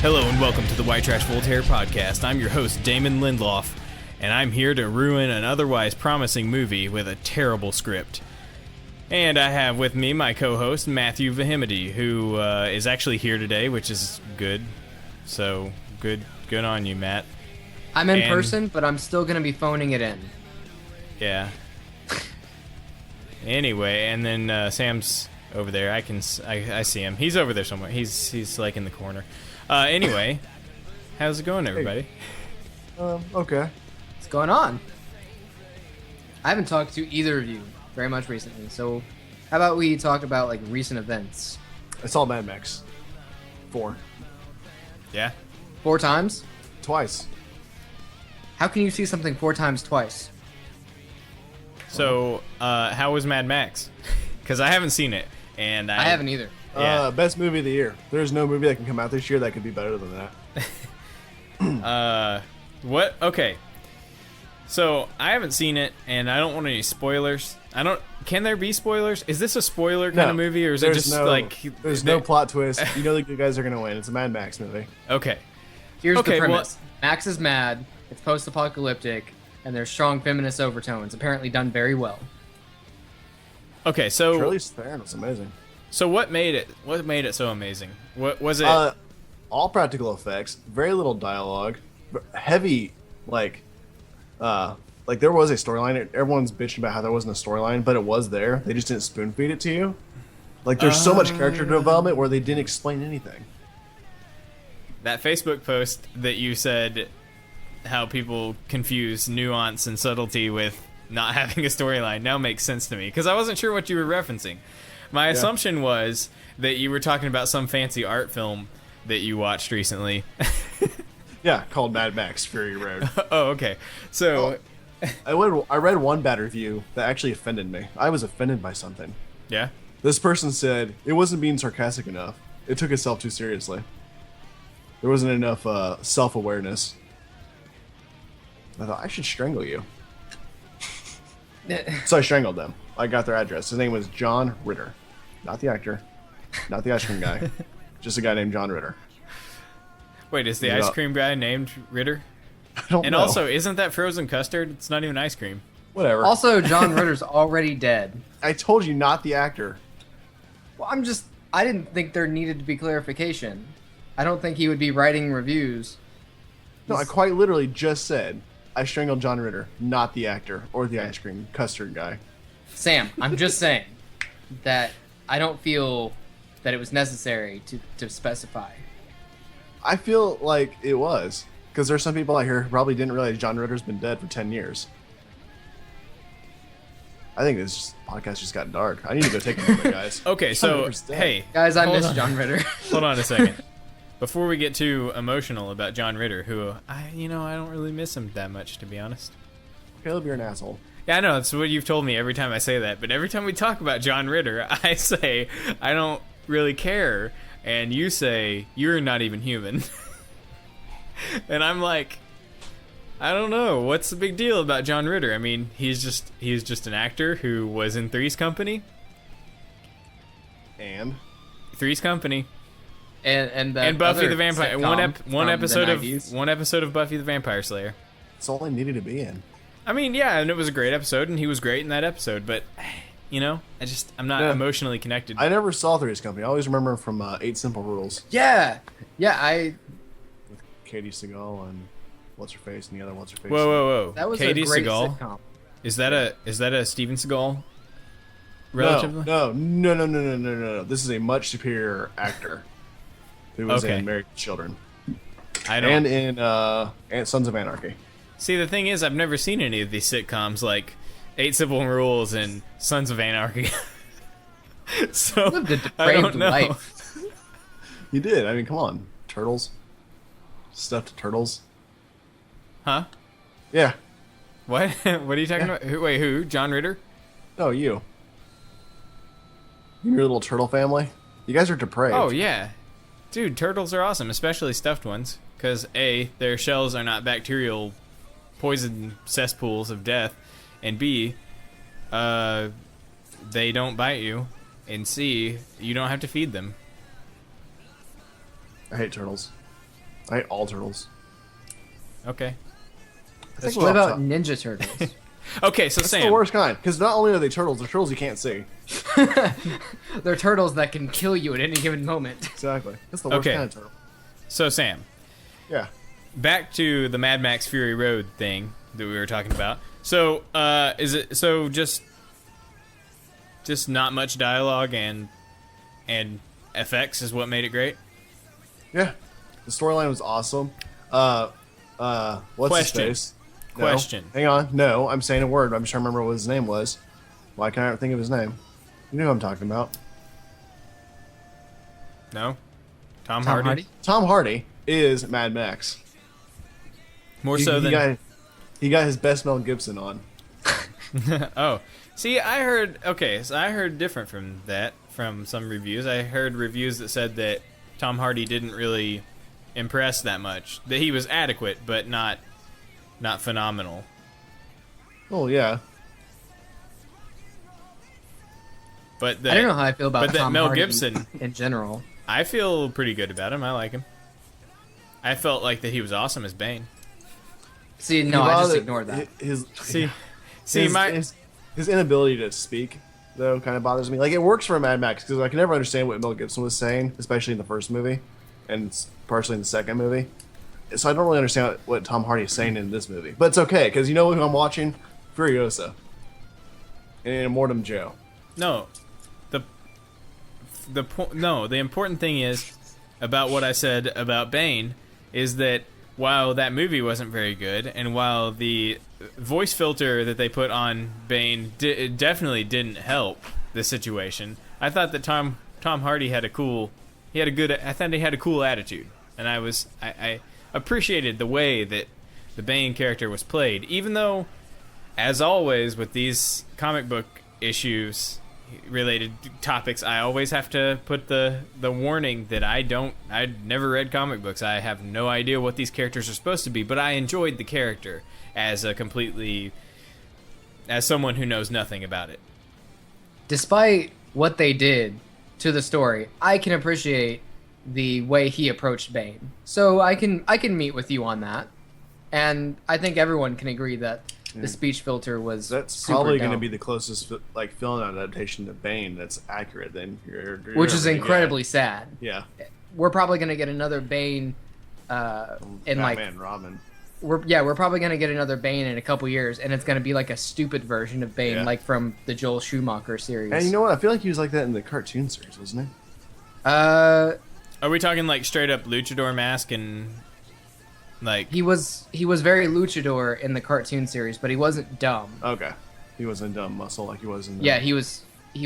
Hello and welcome to the White Trash Voltaire podcast. I'm your host, Damon Lindloff, and I'm here to ruin an otherwise promising movie with a terrible script. And I have with me my co-host, Matthew Vehemity, who is actually here today, which is good. So, good on you, Matt. I'm in person, but I'm still going to be phoning it in. Yeah. Anyway, and then Sam's over there. I see him. He's over there somewhere. He's like in the corner. Anyway, how's it going, everybody? Okay. What's going on? I haven't talked to either of you very much recently, so how about we talk about like recent events? I saw Mad Max 4. Yeah? 4 times? Twice. How can you see something 4 times twice? So, how was Mad Max? Because I haven't seen it, and I haven't either. Yeah. Best movie of the year. There's no movie that can come out this year that could be better than that. What? Okay. So, I haven't seen it, and I don't want any spoilers. Can there be spoilers? Is this a spoiler kind of movie, or is it just There's no plot twist. You know the good guys are going to win. It's a Mad Max movie. Okay. Here's the premise. Max is mad, it's post-apocalyptic, and there's strong feminist overtones, apparently done very well. Okay, so... Charlize Theron was amazing. So what made it so amazing? What was it? All practical effects, very little dialogue, heavy, like there was a storyline. Everyone's bitching about how there wasn't a storyline, but it was there. They just didn't spoon feed it to you. Like, there's so much character development where they didn't explain anything. That Facebook post that you said how people confuse nuance and subtlety with not having a storyline now makes sense to me, because I wasn't sure what you were referencing. My assumption was that you were talking about some fancy art film that you watched recently. Yeah, called Mad Max Fury Road. Oh, okay. So... I read one bad review that actually offended me. I was offended by something. Yeah? This person said it wasn't being sarcastic enough. It took itself too seriously. There wasn't enough self-awareness. I thought, I should strangle you. So I strangled them. I got their address. His name was John Ritter. Not the actor. Not the ice cream guy. Just a guy named John Ritter. Wait, is the ice cream guy named Ritter? I don't know. And also, isn't that frozen custard? It's not even ice cream. Whatever. Also, John Ritter's already dead. I told you, not the actor. Well, I didn't think there needed to be clarification. I don't think he would be writing reviews. No, I quite literally just said I strangled John Ritter, not the actor or the ice cream custard guy. Sam, I'm just saying that I don't feel that it was necessary to specify. I feel like it was, because there's some people out here who probably didn't realize John Ritter's been dead for 10 years. I think this podcast just got dark. I need to go take a break, guys. Okay, so, hey. Guys, I miss John Ritter. Hold on a second. Before we get too emotional about John Ritter, who, I don't really miss him that much, to be honest. Caleb, you're an asshole. Yeah, I know, that's what you've told me every time I say that, but every time we talk about John Ritter, I say, I don't really care, and you say, you're not even human. And I'm like, I don't know, what's the big deal about John Ritter? I mean, he's just an actor who was in Three's Company. And? Three's Company. And Buffy the Vampire. One episode of Buffy the Vampire Slayer. It's all I needed to be in. I mean, yeah, and it was a great episode, and he was great in that episode, but, I'm not emotionally connected. I never saw Three's Company. I always remember him from 8 Simple Rules. Yeah, With Katie Seagal and What's-Her-Face and the other What's-Her-Face. Whoa. That was Katie a great Seagal? sitcom. Is that a Steven Seagal? Relatively? No. This is a much superior actor who was in Married with Children. And in Sons of Anarchy. See, the thing is, I've never seen any of these sitcoms like 8 Simple Rules and Sons of Anarchy. So, Lived a depraved I don't know. life. He did. I mean, come on. Turtles. Stuffed turtles. Huh? Yeah. What? What are you talking about? Wait, who? John Ritter? No, you. You and your little turtle family. You guys are depraved. Oh, yeah. Dude, turtles are awesome, especially stuffed ones. Because, A, their shells are not bacterial poison cesspools of death. And B, they don't bite you. And C, you don't have to feed them. I hate turtles. I hate all turtles. Okay. That's What about tough. Ninja Turtles? Okay, so That's Sam. the worst kind, because not only are they turtles, they're turtles you can't see. They're turtles that can kill you at any given moment. Exactly. That's the worst Okay. kind of turtle. So Sam, Yeah. back to the Mad Max Fury Road thing that we were talking about. So, is it so just not much dialogue and FX is what made it great? Yeah. The storyline was awesome. What's Question. his face? No. Question. Hang on. No, I'm saying a word. I'm just trying to remember what his name was. Why can't I think of his name? You know who I'm talking about. No? Tom Tom Hardy? Hardy? Tom Hardy is Mad Max. More so than... He got his best Mel Gibson on. Oh. See, I heard different from that, from some reviews. I heard reviews that said that Tom Hardy didn't really impress that much. That he was adequate, but not phenomenal. Oh, yeah. But I don't know how I feel about but that Tom Mel Hardy Gibson- in general. I feel pretty good about him. I like him. I felt like that he was awesome as Bane. See, no, I just ignored that. His inability to speak, though, kind of bothers me. Like, it works for Mad Max, because I can never understand what Mel Gibson was saying, especially in the first movie, and partially in the second movie. So I don't really understand what Tom Hardy is saying in this movie. But it's okay, because you know who I'm watching? Furiosa. And Mortem Joe. No, the important thing is about what I said about Bane is that while that movie wasn't very good, and while the voice filter that they put on Bane definitely didn't help the situation, I thought that Tom Hardy had a cool attitude, and I appreciated the way that the Bane character was played, even though, as always with these comic book issues related topics, I always have to put the warning that I never read comic books. I have no idea what these characters are supposed to be, but I enjoyed the character as someone who knows nothing about it. Despite what they did to the story, I can appreciate the way he approached Bane. So I can meet with you on that. And I think everyone can agree that the speech filter was That's super probably dumb. going to be the closest film adaptation to Bane that's accurate. Then Which is incredibly sad. Yeah. We're probably going to get another Bane in Batman, Robin. We're probably going to get another Bane in a couple years, and it's going to be like a stupid version of Bane, like from the Joel Schumacher series. And you know what? I feel like he was like that in the cartoon series, wasn't he? Are we talking like straight up luchador mask and like... He was very luchador in the cartoon series, but he wasn't dumb. Okay. He wasn't dumb muscle like he was in the... Yeah, he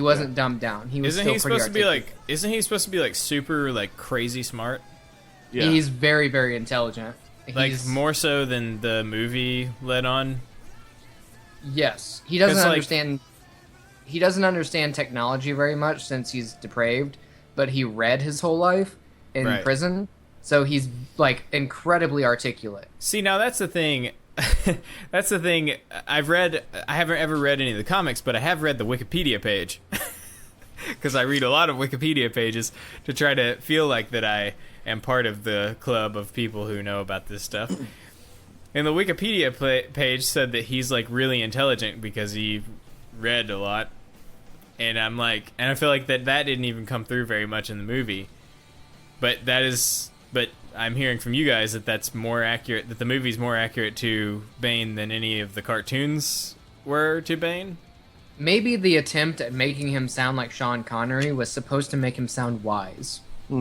wasn't dumbed down. He was Isn't still he pretty supposed to be articulate. like... Isn't he supposed to be like super like crazy smart? Yeah. He's very, very intelligent. Like He's, more so than the movie led on? yes, he doesn't 'Cause, like- understand. He doesn't understand technology very much since he's depraved, but he read his whole life in Right. prison, so he's like incredibly articulate. See, now that's the thing. That's the thing. I haven't ever read any of the comics, but I have read the Wikipedia page. Because I read a lot of Wikipedia pages to try to feel like that I am part of the club of people who know about this stuff. And the Wikipedia page said that he's like really intelligent because he read a lot. And I'm like, and I feel like that didn't even come through very much in the movie. But I'm hearing from you guys that that's more accurate, that the movie's more accurate to Bane than any of the cartoons were to Bane. Maybe the attempt at making him sound like Sean Connery was supposed to make him sound wise. See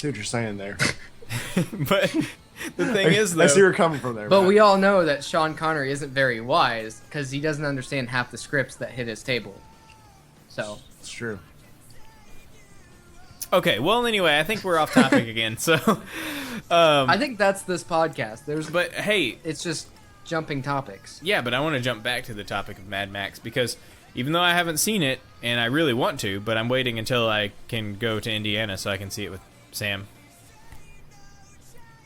what you're saying there. But the thing is, though, I see where you're coming from there. But Matt. we all know that Sean Connery isn't very wise because he doesn't understand half the scripts that hit his table. So It's true. okay, well, anyway, I think we're off topic again. So, I think that's this podcast. but hey, It's just jumping topics. yeah, but I want to jump back to the topic of Mad Max because even though I haven't seen it and I really want to, but I'm waiting until I can go to Indiana so I can see it with Sam.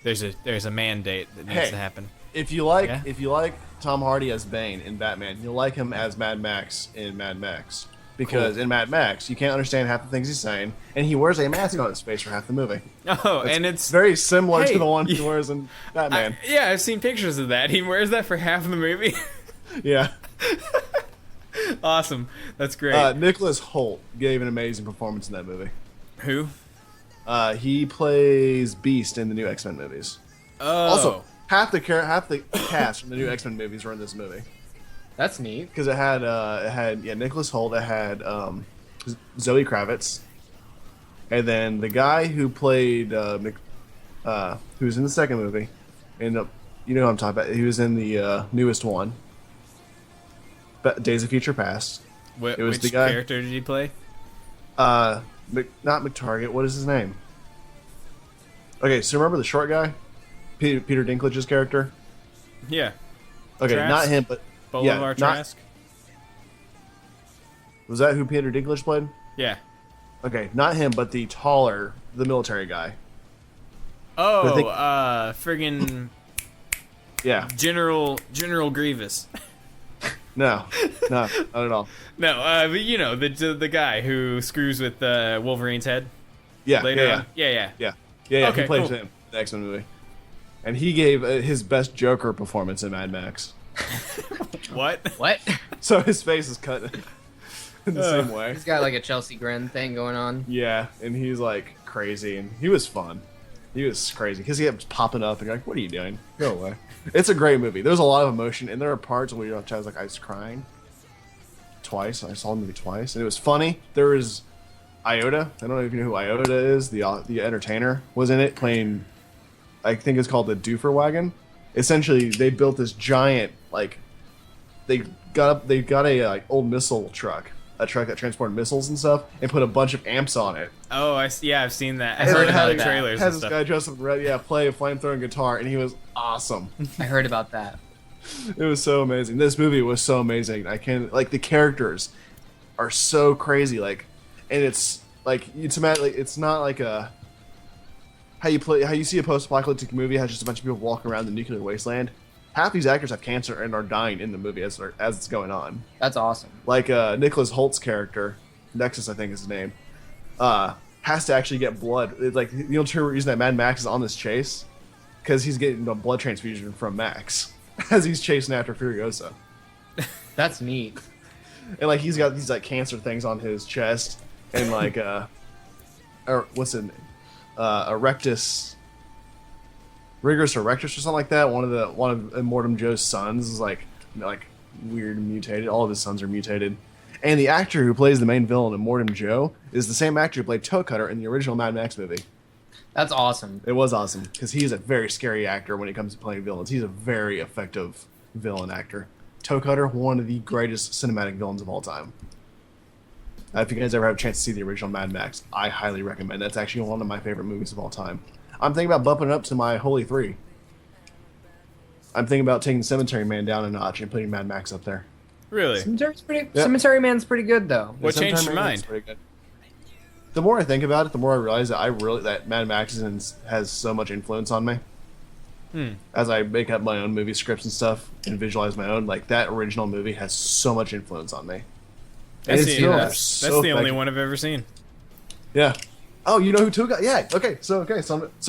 There's a mandate that needs to happen. If you like Yeah? if you like Tom Hardy as Bane in Batman, you'll like him as Mad Max in Mad Max. because in Mad Max you can't understand half the things he's saying, and he wears a mask on his face for half the movie. Oh, and it's very similar Hey, to the one he wears in Batman. yeah, I've seen pictures of that. He wears that for half of the movie. Yeah. Awesome. That's great. Nicholas Hoult gave an amazing performance in that movie. Who? He plays Beast in the new X-Men movies. Oh. Also, half the cast from the new X-Men movies were in this movie. That's neat. Because it had Nicholas Hoult, it had Zoe Kravitz, and then the guy who played who was in the second movie, and you know who I'm talking about. He was in the newest one, Days of Future Past. Which the guy, character did he play? not McTarget. What is his name? Okay, so remember the short guy, Peter Dinklage's character. Yeah. Okay, Trask? not him, but Bolivar Trask? Was that who Peter Dinklage played? Yeah. Okay, not him, but the military guy. Oh, friggin' Yeah. General Grievous. No, not at all. No, but you know the guy who screws with Wolverine's head. Yeah, Later yeah, on. Yeah. yeah. Okay, He plays cool. him in the X-Men movie, and he gave his best Joker performance in Mad Max. What? What? So his face is cut in the same way. He's got like a Chelsea grin thing going on. Yeah, and he's like crazy, and he was fun. He was crazy because he kept popping up, and you're like, "What are you doing? Go away." It's a great movie. There's a lot of emotion, and there are parts where I was crying twice. I saw the movie twice, and it was funny. There was Iota. I don't know if you know who Iota is. The entertainer was in it playing. I think it's called the Doofer Wagon. Essentially, they built this giant they got a old missile truck, a truck that transported missiles and stuff, and put a bunch of amps on it. Oh, I've seen that. I And heard it about had- the trailers Has and this stuff. guy dressed up in red, play a flamethrowing guitar, and he was awesome. I heard about that. It was so amazing. This movie was so amazing. The characters are so crazy, and it's it's not like a how you see a post-apocalyptic movie has just a bunch of people walking around the nuclear wasteland. Half these actors have cancer and are dying in the movie as it's going on. That's awesome. Like Nicholas Holt's character, Nexus I think is his name, has to actually get blood. It's like the only reason that Mad Max is on this chase because he's getting a blood transfusion from Max as he's chasing after Furiosa. That's neat. And he's got these cancer things on his chest, and or what's it, Erectus, Rigorous Erectus or something like that. One of Immortum Joe's sons is weird and mutated. All of his sons are mutated, and the actor who plays the main villain, Immortum Joe, is the same actor who played Toe Cutter in the original Mad Max movie. That's awesome. It was awesome because he's a very scary actor when it comes to playing villains. He's a very effective villain actor. Toe Cutter, one of the greatest cinematic villains of all time. If you guys ever have a chance to see the original Mad Max, I highly recommend. That's actually one of my favorite movies of all time. I'm thinking about bumping it up to my Holy Three. I'm thinking about taking Cemetery Man down a notch and putting Mad Max up there. Really? Cemetery Man's pretty good though. What changed your Cemetery mind? Man's pretty good. The more I think about it, the more I realize that Mad Max has so much influence on me. As I make up my own movie scripts and stuff and visualize my own, that original movie has so much influence on me. That's it's the so only effective. one I've ever seen. Yeah. Oh, you know who Toe Cutter? Yeah. Okay. So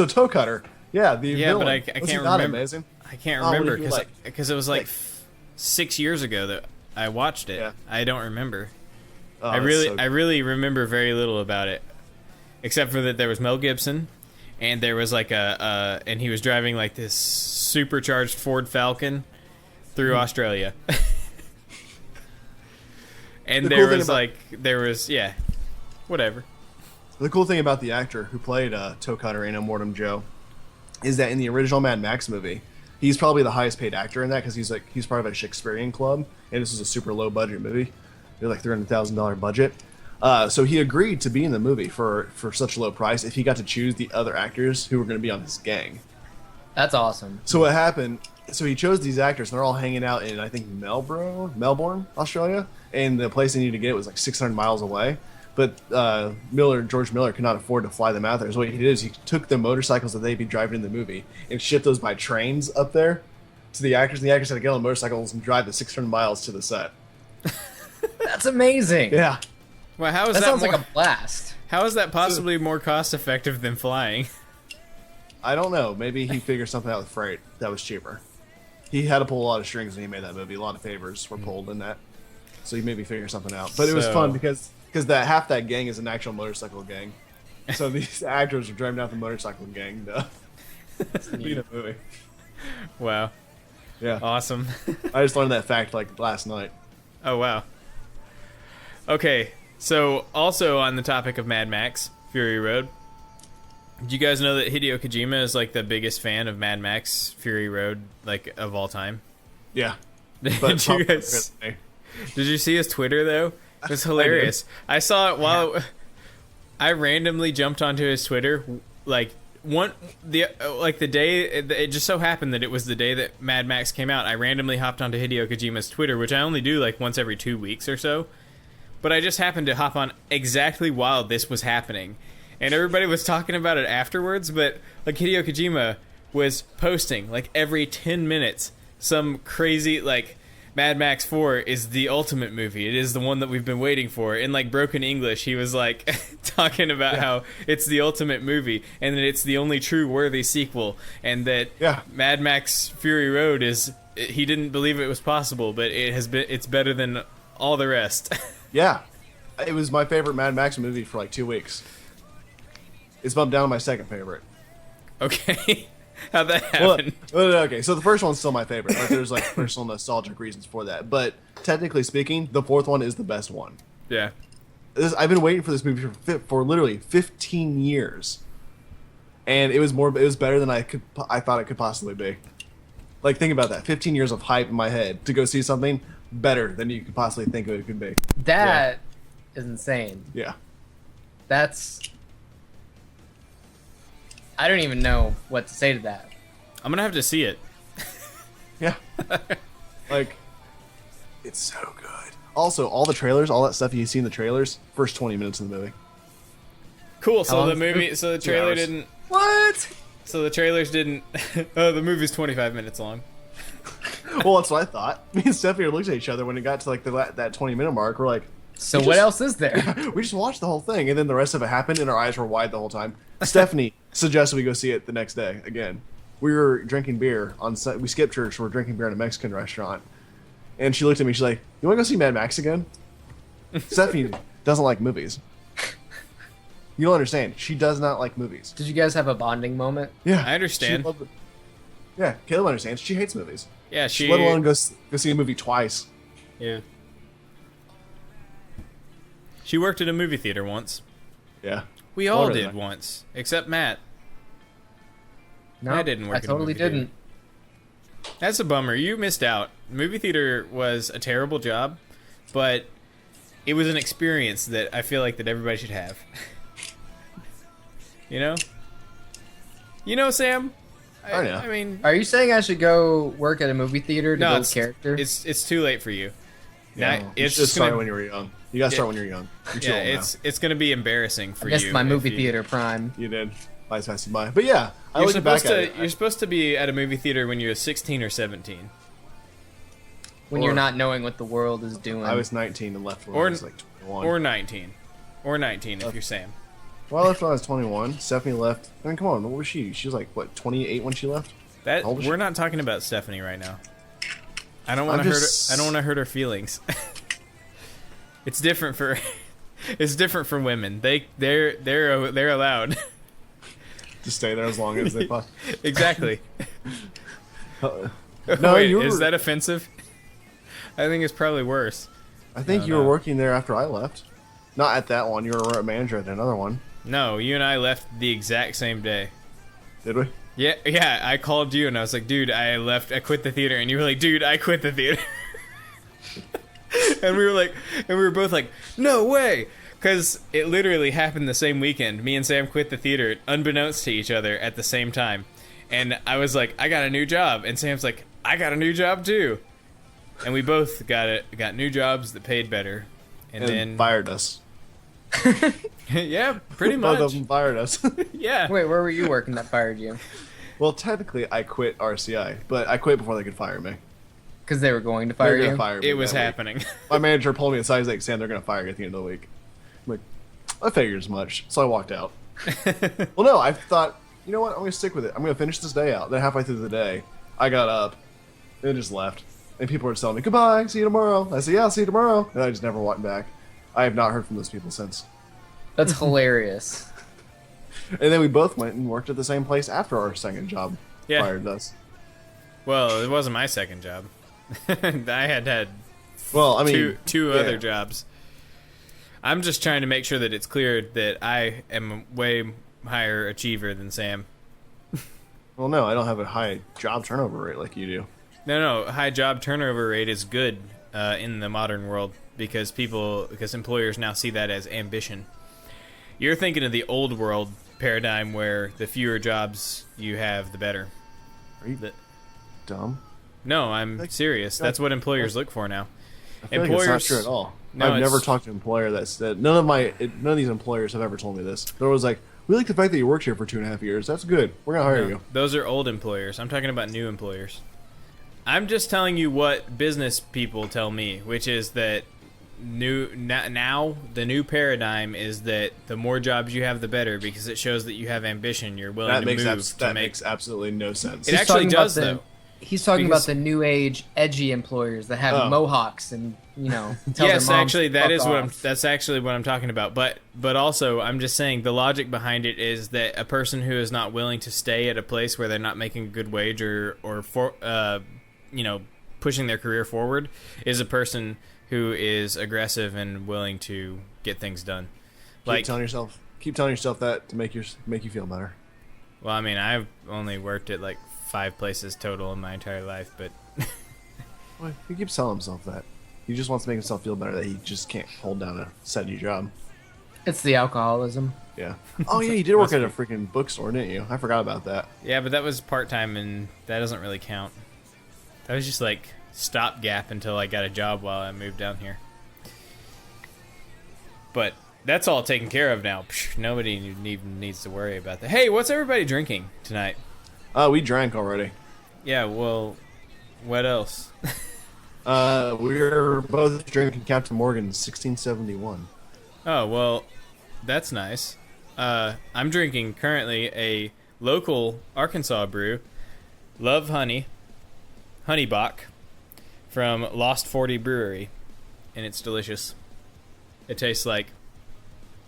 Toe Cutter. Yeah. The Yeah, villain. but I Was he can't not remember. Amazing? I can't Oh, what remember did he because it was 6 years ago that I watched it. Yeah. I don't remember. Oh, I that's so really remember very little about it, except for that there was Mel Gibson, and there was and he was driving this supercharged Ford Falcon through Australia. And The there cool was thing whatever. The cool thing about the actor who played Toe Cutter in Immortum Joe is that in the original Mad Max movie, he's probably the highest paid actor in that because he's part of a Shakespearean club, and this is a super low budget movie. They're $300,000 budget. So he agreed to be in the movie for such a low price if he got to choose the other actors who were going to be on his gang. That's awesome. So what happened? So he chose these actors, and they're all hanging out in I think Melbourne, Australia, and the place they needed to get was 600 miles away. But George Miller could not afford to fly them out there. So what he did is he took the motorcycles that they'd be driving in the movie and shipped those by trains up there to the actors. And the actors had to get on motorcycles and drive the 600 miles to the set. That's amazing. Yeah, Well, how is That that sounds more, like a blast. how is that possibly more cost effective than flying? I don't know. Maybe he figured something out with freight that was cheaper. He had to pull a lot of strings when he made that movie. A lot of favors were pulled in that, so he maybe figured something out. But it was fun because that half that gang is an actual motorcycle gang. So these actors were driving down the motorcycle gang to be in a movie. Wow. Yeah. Awesome. I just learned that fact like last night. Oh, wow. Okay, so also on the topic of Mad Max, Fury Road, do you guys know that Hideo Kojima is like the biggest fan of Mad Max Fury Road, like, of all time? Yeah. Did you guys... Did you see his Twitter, though? It was hilarious. I saw it while... I randomly jumped onto his Twitter, like, the day... It just so happened that it was the day that Mad Max came out. I randomly hopped onto Hideo Kojima's Twitter, which I only do, like, once every 2 weeks or so. But I just happened to hop on exactly while this was happening. And everybody was talking about it afterwards, but, like, Hideo Kojima was posting, like, every 10 minutes, some crazy, like... Mad Max 4 is the ultimate movie. It is the one that we've been waiting for. In, like, broken English, he was, like, talking about how it's the ultimate movie and that it's the only true worthy sequel and that Mad Max Fury Road is... He didn't believe it was possible, but it's better than all the rest. Yeah. It was my favorite Mad Max movie for, like, 2 weeks. It's bumped down to my second favorite. Okay. How'd that happen? Well, okay, so the first one's still my favorite. Like, there's like personal nostalgic reasons for that, but technically speaking, the fourth one is the best one. Yeah. I've been waiting for this movie for literally 15 years, and it was better than I thought it could possibly be. Like, think about that: 15 years of hype in my head to go see something better than you could possibly think it could be. That is insane. Yeah. That's... I don't even know what to say to that. I'm gonna have to see it. Yeah. Like, it's so good. Also, all the trailers, all that stuff you see in the trailers, first 20 minutes of the movie. Cool. So the trailer didn't. What? So the trailers didn't. Oh, the movie's 25 minutes long. Well, that's what I thought. Me and Stephanie looked at each other when it got to like that 20-minute mark. We're like, so what else is there? We just watched the whole thing, and then the rest of it happened, and our eyes were wide the whole time. Stephanie suggested we go see it the next day again. We were drinking beer we skipped church. We're drinking beer in a Mexican restaurant, and she looked at me. She's like, "You want to go see Mad Max again?" Stephanie doesn't like movies. You don't understand. She does not like movies. Did you guys have a bonding moment? Yeah, I understand. Yeah, Caleb understands. She hates movies. Yeah, let alone go see a movie twice. Yeah. She worked at a movie theater once. Yeah. We all did once, except Matt. No, I didn't work. I totally didn't. That's a bummer. You missed out. Movie theater was a terrible job, but it was an experience that I feel like that everybody should have. You know? You know, Sam? I know. I mean, are you saying I should go work at a movie theater to build character? It's too late for you. No, it's just start when you were young. You gotta start when you're young. You're too old now. It's gonna be embarrassing for you. I missed my movie theater prime. You did. Life's passing by. But yeah, you're supposed to be at a movie theater when you're 16 or 17. When you're not knowing what the world is doing. I was 19 and left when I was like 21. Or 19. Or 19 if you're Sam. Well, I left when I was 21. Stephanie left. I mean, come on, what was she? She was like, what, 28 when she left? We're not talking about Stephanie right now. I don't want to hurt her. I don't want to hurt her feelings. It's different for women. They're allowed to stay there as long as they possibly. Exactly. No, wait, is that offensive? I think it's probably worse. I think you were working there after I left. Not at that one. You were a manager at another one. No, you and I left the exact same day. Did we? Yeah. I called you and I was like, dude, I quit the theater, and you were like, dude, I quit the theater. And we were both like, no way, because it literally happened the same weekend. Me and Sam quit the theater, unbeknownst to each other, at the same time. And I was like, I got a new job, and Sam's like, I got a new job too. And we both got new jobs that paid better, and then fired us. Yeah, pretty much. Both of them fired us. Yeah. Wait, where were you working that fired you? Well, technically, I quit RCI, but I quit before they could fire me. Because they were going to fire you? Fire me it was happening. My manager pulled me aside. He's like, Sam, they're going to fire you at the end of the week. I'm like, I figured as much, so I walked out. Well, no, I thought, you know what? I'm gonna stick with it. I'm gonna finish this day out. Then halfway through the day, I got up and just left. And people were telling me, goodbye, see you tomorrow. I said, yeah, I'll see you tomorrow. And I just never walked back. I have not heard from those people since. That's hilarious. And then we both went and worked at the same place after our second job fired us. Well, it wasn't my second job. I had well, I mean, two other jobs. I'm just trying to make sure that it's clear that I am a way higher achiever than Sam. Well, no, I don't have a high job turnover rate like you do. No, high job turnover rate is good in the modern world because employers now see that as ambition. You're thinking of the old world paradigm where the fewer jobs you have, the better. Are you dumb? No, I'm serious. That's what employers look for now. I feel like it's not true at all. I've never talked to an employer that said none of these employers have ever told me this. They're always like, we like the fact that you worked here for 2.5 years. That's good. We're gonna hire you. Those are old employers. I'm talking about new employers. I'm just telling you what business people tell me, which is that now the new paradigm is that the more jobs you have, the better, because it shows that you have ambition. You're willing to move. That makes absolutely no sense. It actually does, though. He's talking about the new age, edgy employers that have mohawks and tell their moms actually, that's actually what I'm talking about. But also, I'm just saying the logic behind it is that a person who is not willing to stay at a place where they're not making a good wage or pushing their career forward is a person who is aggressive and willing to get things done. Keep telling yourself that to make you feel better. Well, I mean, I've only worked at like 5 places total in my entire life, but well, he keeps telling himself that. He just wants to make himself feel better that he just can't hold down a steady job. It's the alcoholism. Yeah. Oh yeah, you did work at a freaking bookstore, didn't you? I forgot about that. Yeah, but that was part-time and that doesn't really count. That was just like stopgap until I got a job while I moved down here. But that's all taken care of now. Nobody even needs to worry about that. Hey, what's everybody drinking tonight? We drank already. Yeah, well, what else? We're both drinking Captain Morgan's 1671. Oh, well, that's nice. I'm drinking currently a local Arkansas brew, Love Honey Bach, from Lost 40 Brewery, and it's delicious. It tastes like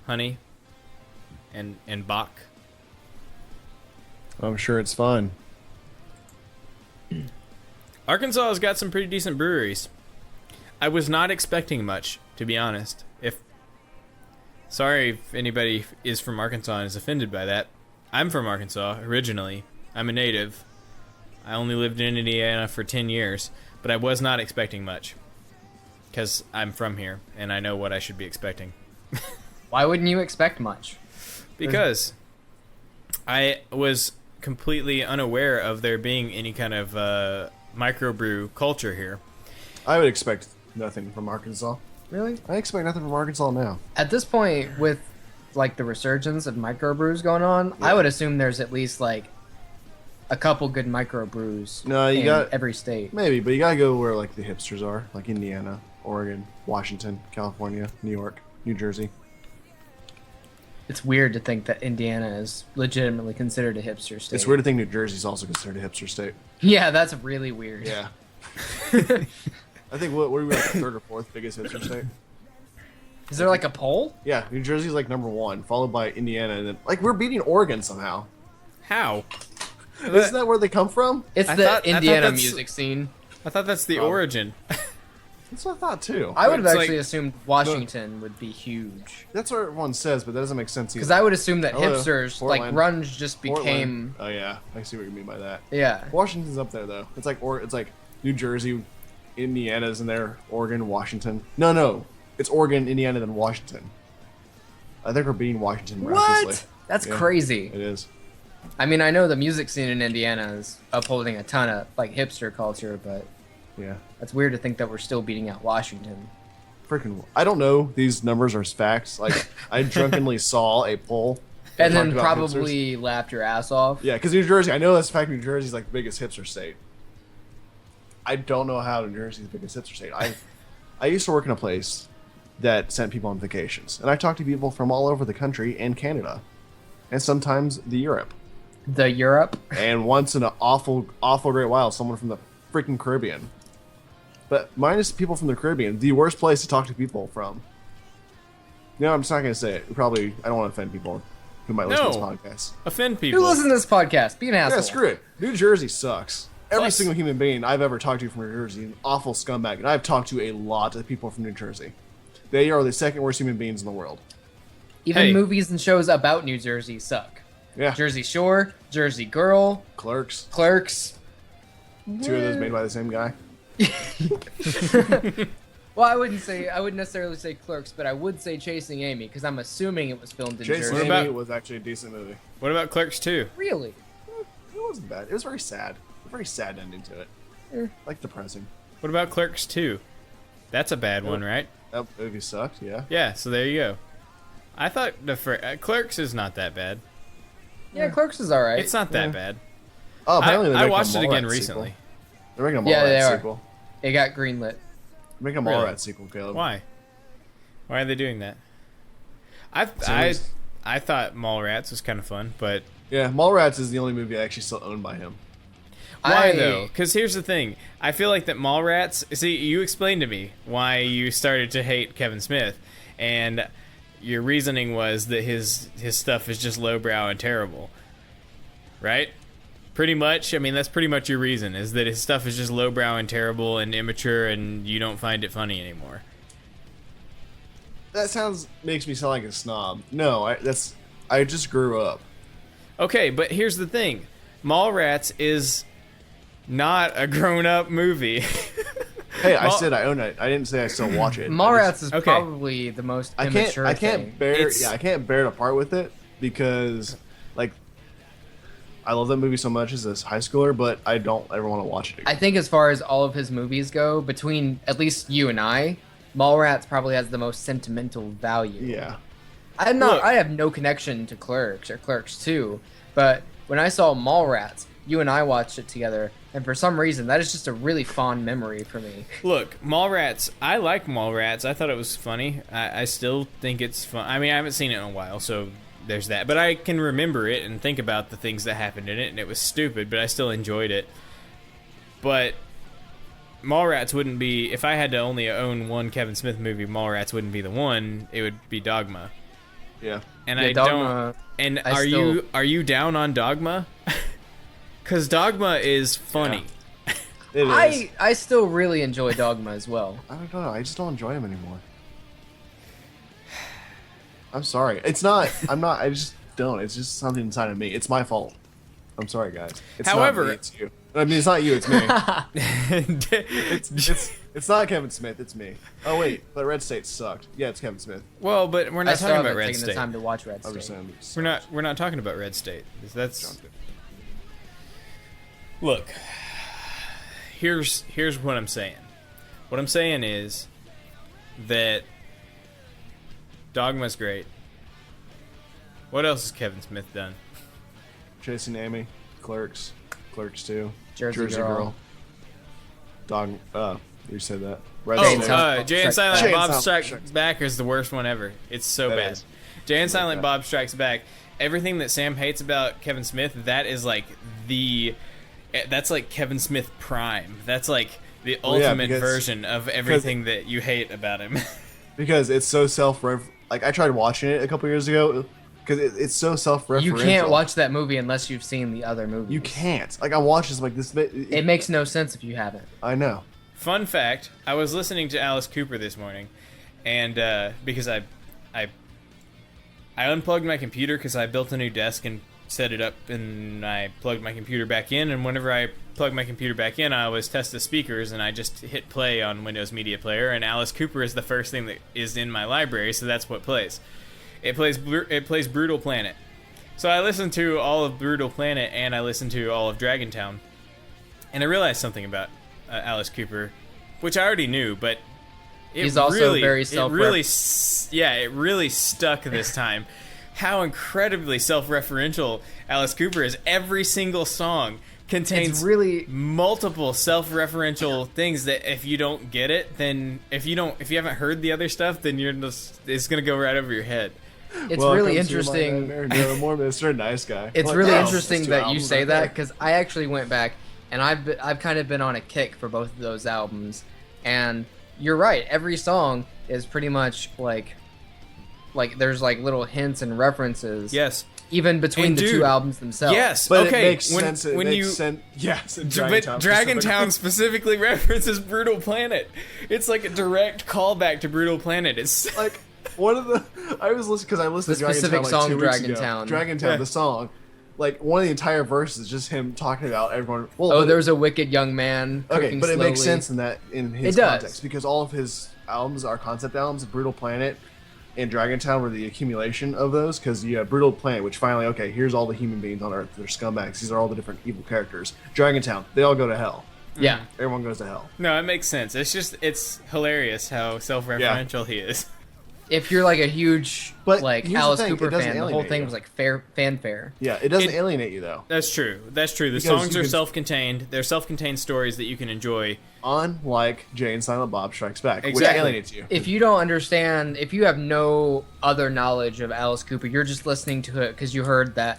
honey and Bach. I'm sure it's fun. Arkansas has got some pretty decent breweries. I was not expecting much, to be honest. Sorry if anybody is from Arkansas and is offended by that. I'm from Arkansas originally. I'm a native. I only lived in Indiana for 10 years, but I was not expecting much because I'm from here and I know what I should be expecting. Why wouldn't you expect much? Because I was completely unaware of there being any kind of microbrew culture here. I would expect nothing from Arkansas. Really? I expect nothing from Arkansas now. At this point, with like the resurgence of microbrews going on, yeah. I would assume there's at least like a couple good microbrews in every state. Maybe, but you gotta go where like the hipsters are, like Indiana, Oregon, Washington, California, New York, New Jersey. It's weird to think that Indiana is legitimately considered a hipster state. It's weird to think New Jersey is also considered a hipster state. Yeah, that's really weird. Yeah. I think what are we, like the 3rd or 4th biggest hipster state? Is there like a poll? Yeah, New Jersey's like number 1, followed by Indiana, and then like we're beating Oregon somehow. How? Isn't that where they come from? It's the Indiana music scene. I thought that's the origin. That's what I thought too. I would have actually assumed Washington would be huge. That's what everyone says, but that doesn't make sense either. Because I would assume that hipsters, like grunge, just became. Oh yeah, I see what you mean by that. Yeah. Washington's up there though. It's like New Jersey, Indiana's in there, Oregon, Washington. No, it's Oregon, Indiana, then Washington. I think we're beating Washington miraculously. What? That's crazy. It is. I mean, I know the music scene in Indiana is upholding a ton of like hipster culture, but yeah, that's weird to think that we're still beating out Washington. Freaking! I don't know. These numbers are facts. Like I drunkenly saw a poll, and then probably laughed your ass off. Yeah, because New Jersey. I know that's a fact. New Jersey's like the biggest hipster state. I don't know how New Jersey's the biggest hipster state. I used to work in a place that sent people on vacations. And I talked to people from all over the country and Canada, and sometimes the Europe. The Europe. And once in an awful great while, someone from the freaking Caribbean. But minus people from the Caribbean, the worst place to talk to people from. No, I'm just not going to say it. Probably, I don't want to offend people who might listen to this podcast. Offend people. Who listens to this podcast? Be an asshole. Yeah, screw it. New Jersey sucks. Every Plus- single human being I've ever talked to from New Jersey is an awful scumbag. And I've talked to a lot of people from New Jersey. They are the second worst human beings in the world. Even Hey. movies and shows about New Jersey suck. Yeah. Jersey Shore, Jersey Girl, Clerks. Clerks. 2 of those made by the same guy. Well, I wouldn't necessarily say Clerks, but I would say Chasing Amy because I'm assuming it was filmed in Chasing Jersey. Amy was actually a decent movie. What about Clerks 2? Really? It wasn't bad. It was very sad. A very sad ending to it. Like depressing. What about Clerks 2? That's a bad one, right? That movie sucked, yeah. Yeah, so there you go. I thought Clerks is not that bad. Yeah, Clerks is alright. It's not that bad. Oh, apparently they're I making watched a it again Mallrats recently. sequel. They're making a Yeah, they Mallrats are. sequel. It got greenlit. They're making a Really? Mallrats sequel, Caleb. Why? Why are they doing that? I Series. thought Mallrats was kind of fun, but Yeah, Mallrats is the only movie I actually still own by him. why though? Because here's the thing: I feel like that Mallrats. See, you explained to me why you started to hate Kevin Smith, and your reasoning was that his stuff is just lowbrow and terrible, right? Pretty much. I mean, that's pretty much your reason: is that his stuff is just lowbrow and terrible and immature, and you don't find it funny anymore. That makes me sound like a snob. No, I just grew up. Okay, but here's the thing: Mallrats is not a grown-up movie. Hey, I said I own it. I didn't say I still watch it. Mallrats is Okay. probably the most immature I thing. can't bear. It's- Yeah, I can't bear to part with it because, like, I love that movie so much as a high schooler, but I don't ever want to watch it again. I think as far as all of his movies go, between at least you and I, Mallrats probably has the most sentimental value. Yeah. Look. I have no connection to Clerks or Clerks 2, but when I saw Mallrats, you and I watched it together, and for some reason, that is just a really fond memory for me. Look, Mallrats. I like Mallrats. I thought it was funny. I still think it's fun. I mean, I haven't seen it in a while, so there's that. But I can remember it and think about the things that happened in it, and it was stupid, but I still enjoyed it. But Mallrats wouldn't be. If I had to only own one Kevin Smith movie, Mallrats wouldn't be the one. It would be Dogma. Yeah. And Yeah, I Dogma, don't. And I are you down on Dogma? Because Dogma is funny. It is. I still really enjoy Dogma as well. I don't know. I just don't enjoy him anymore. I'm sorry. It's not. I'm not. I just don't. It's just something inside of me. It's my fault. I'm sorry, guys. It's However- not me, it's you. I mean, it's not you. It's me. it's It's not Kevin Smith. It's me. Oh wait, but Red State sucked. Yeah, it's Kevin Smith. well, but we're I not still talking about haven't Red taken the State. time to watch Red I'm State. just saying. it We're sucked. not talking about Red State. That's John. look. Here's what I'm saying. What I'm saying is that Dogma's great. What else has Kevin Smith done? Chasing Amy, Clerks 2, Jersey Girl. Dog. You said that. Red Jay State. and Jay and Silent Jay and Bob Silent Strikes Strikes Back is the worst one ever. It's so That bad. is. Jay and Silent that. Bob Strikes Back. Everything that Sam hates about Kevin Smith, that is like that's like Kevin Smith prime. That's like the Well, yeah, ultimate because- version of everything that you hate about him. Because it's so like I tried watching it a couple years ago because it's so self-referential. You can't watch that movie unless you've seen the other movies. You can't. Like I watched this like this. It makes no sense if you haven't. I know. Fun fact: I was listening to Alice Cooper this morning, and because I unplugged my computer because I built a new desk and set it up, and I plugged my computer back in. And whenever I plug my computer back in, I always test the speakers, and I just hit play on Windows Media Player, and Alice Cooper is the first thing that is in my library, so that's what plays. It plays Brutal Planet. So I listened to all of Brutal Planet, and I listened to all of Dragontown, and I realized something about Alice Cooper, which I already knew, but He's also very it really stuck this time. How incredibly self-referential Alice Cooper is. Every single song contains it's really multiple self-referential things that if you don't get it, then if you haven't heard the other stuff, then it's gonna go right over your head. it's Welcome really to interesting. My nightmare, no more Mr. Nice Guy. It's Like, really oh, interesting that's two that you albums say right that there. because I actually went back and I've kind of been on a kick for both of those albums, and you're right. Every song is pretty much like there's like little hints and references. Yes. Even between And the dude, two albums themselves. Yes. But okay. it makes sense. It when makes you sense. Yes, in but Dragontown Dragontown specifically references Brutal Planet. It's like a direct callback to Brutal Planet. It's like one of the I was listening because I listened The to Dragontown specific like song 2 weeks Dragontown. ago. Dragontown, Yeah. the song, like one of the entire verses is just him talking about everyone. Well, Oh, but- there's a wicked young man. okay, cooking but it makes slowly. sense in his It does. context because all of his albums are concept albums. Brutal Planet and Dragontown were the accumulation of those because you have Brutal Planet, which finally, okay, here's all the human beings on Earth. They're scumbags. These are all the different evil characters. Dragontown, they all go to hell. Yeah. Everyone goes to hell. no, it makes sense. It's hilarious how self-referential he is. If you're like a huge But like here's the Alice thing, Cooper it doesn't fan, the whole alienate thing you. was like fanfare. Yeah, it doesn't It- alienate you though. That's true. That's true. The Because songs you are can- self-contained. They're self-contained stories that you can enjoy. Unlike Jay and Silent Bob Strikes Back, Exactly. which alienates you. If you don't understand, if you have no other knowledge of Alice Cooper, you're just listening to it because you heard that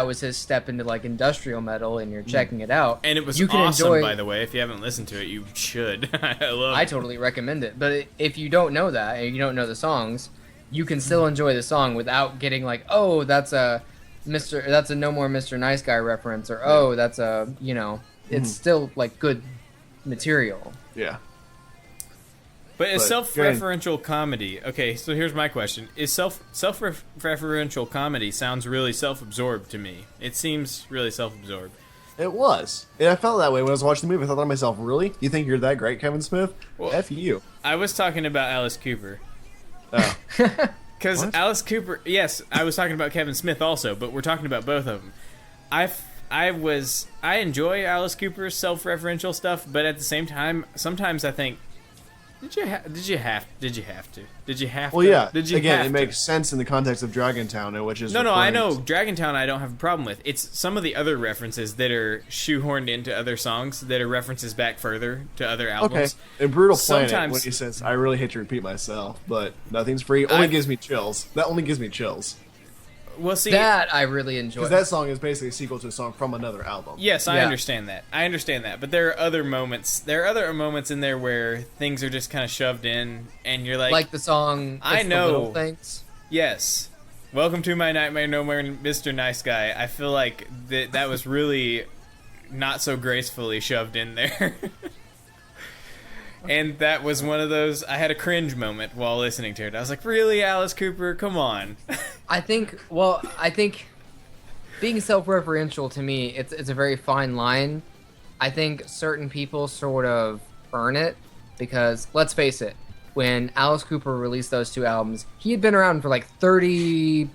was his step into like industrial metal, and you're checking it out. And it was you can awesome, enjoy, by the way. If you haven't listened to it, you should. I love I it. totally recommend it. But if you don't know that and you don't know the songs, you can still enjoy the song without getting like, oh, that's a No More Mr. Nice Guy reference, or oh, that's a it's still like good material. Yeah. But is But, self-referential comedy... Okay, so here's my question. Is self-referential comedy sounds really self-absorbed to me. It seems really self-absorbed. It was. And I felt that way when I was watching the movie. I thought to myself, really? You think you're that great, Kevin Smith? Well- F you. I was talking about Alice Cooper. Oh. Because What? Alice Cooper... Yes, I was talking about Kevin Smith also, but we're talking about both of them. I enjoy Alice Cooper's self-referential stuff, but at the same time, sometimes I think... Did you have to? Well, yeah. Did you Again, have it to? makes sense in the context of Dragontown, which is... No, I referring know. Dragontown I don't have a problem with. It's some of the other references that are shoehorned into other songs that are references back further to other Okay. albums. In Brutal Planet, Sometimes- when he says, I really hate to repeat myself, but nothing's free, only gives me chills. That only gives me chills. Well, see... That I really enjoy. Because that song is basically a sequel to a song from another album. Yes, I Yeah. understand that. But there are other moments. There are other moments in there where things are just kind of shoved in, and you're like, like the song. I It's the know. Little Things. yes, welcome to my nightmare, no more Mr. Nice Guy. I feel like that was really not so gracefully shoved in there. And that was one of those, I had a cringe moment while listening to it. I was like, really, Alice Cooper? Come on. I think being self-referential to me, it's a very fine line. I think certain people sort of earn it because, let's face it, when Alice Cooper released those two albums, he had been around for like 30,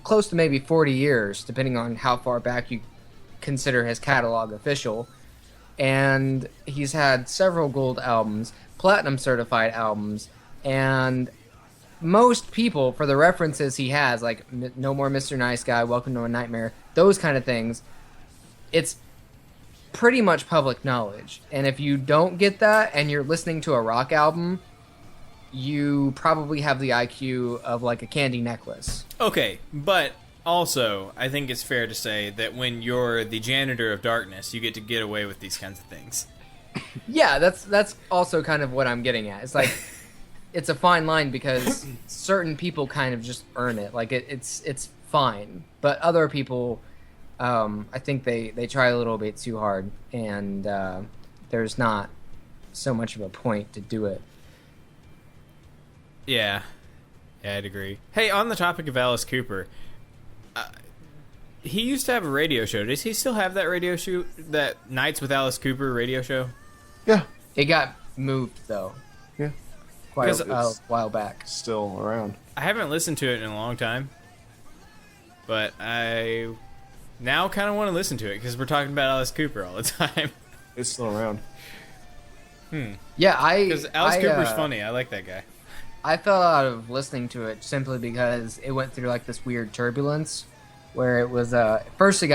close to maybe 40 years, depending on how far back you consider his catalog official. And he's had several gold albums, platinum certified albums, and most people, for the references he has, like No More Mr. Nice Guy, Welcome to a Nightmare, those kind of things, it's pretty much public knowledge. And if you don't get that and you're listening to a rock album, you probably have the IQ of like a candy necklace. Okay, but also, I think it's fair to say that when you're the janitor of darkness, you get away with these kinds of things. Yeah, that's also kind of what I'm getting at. It's like it's a fine line because certain people kind of just earn it. Like it's fine, but other people, I think they try a little bit too hard, and there's not so much of a point to do it. Yeah, I'd agree. Hey, on the topic of Alice Cooper, he used to have a radio show. Does he still have that radio show, that Nights with Alice Cooper radio show? Yeah. It got moved though. Yeah. Quite 'Cause a while back. Still around. I haven't listened to it in a long time, but I now kind of want to listen to it because we're talking about Alice Cooper all the time. It's still around. Yeah, Because Alice Cooper's funny. I like that guy. I fell out of listening to it simply because it went through like this weird turbulence where it was first it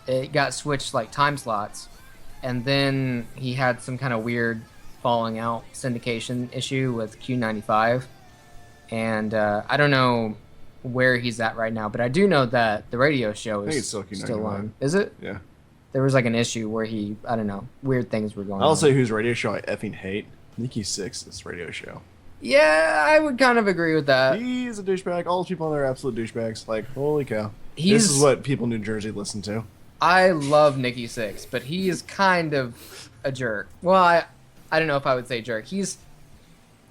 it got switched like time slots, and then he had some kind of weird falling out syndication issue with Q95, and I don't know where he's at right now, but I do know that the radio show think is it's still Q95. still on. Is it? Yeah. There was like an issue where I don't know, weird things were going on. I'll say whose radio show I effing hate. Nikki Sixx's radio show. Yeah, I would kind of agree with that. He's a douchebag. All the people on there are absolute douchebags. Like, holy cow. He's- This is what people in New Jersey listen to. I love Nikki Sixx, but he is kind of a jerk. Well, I don't know if I would say jerk. He's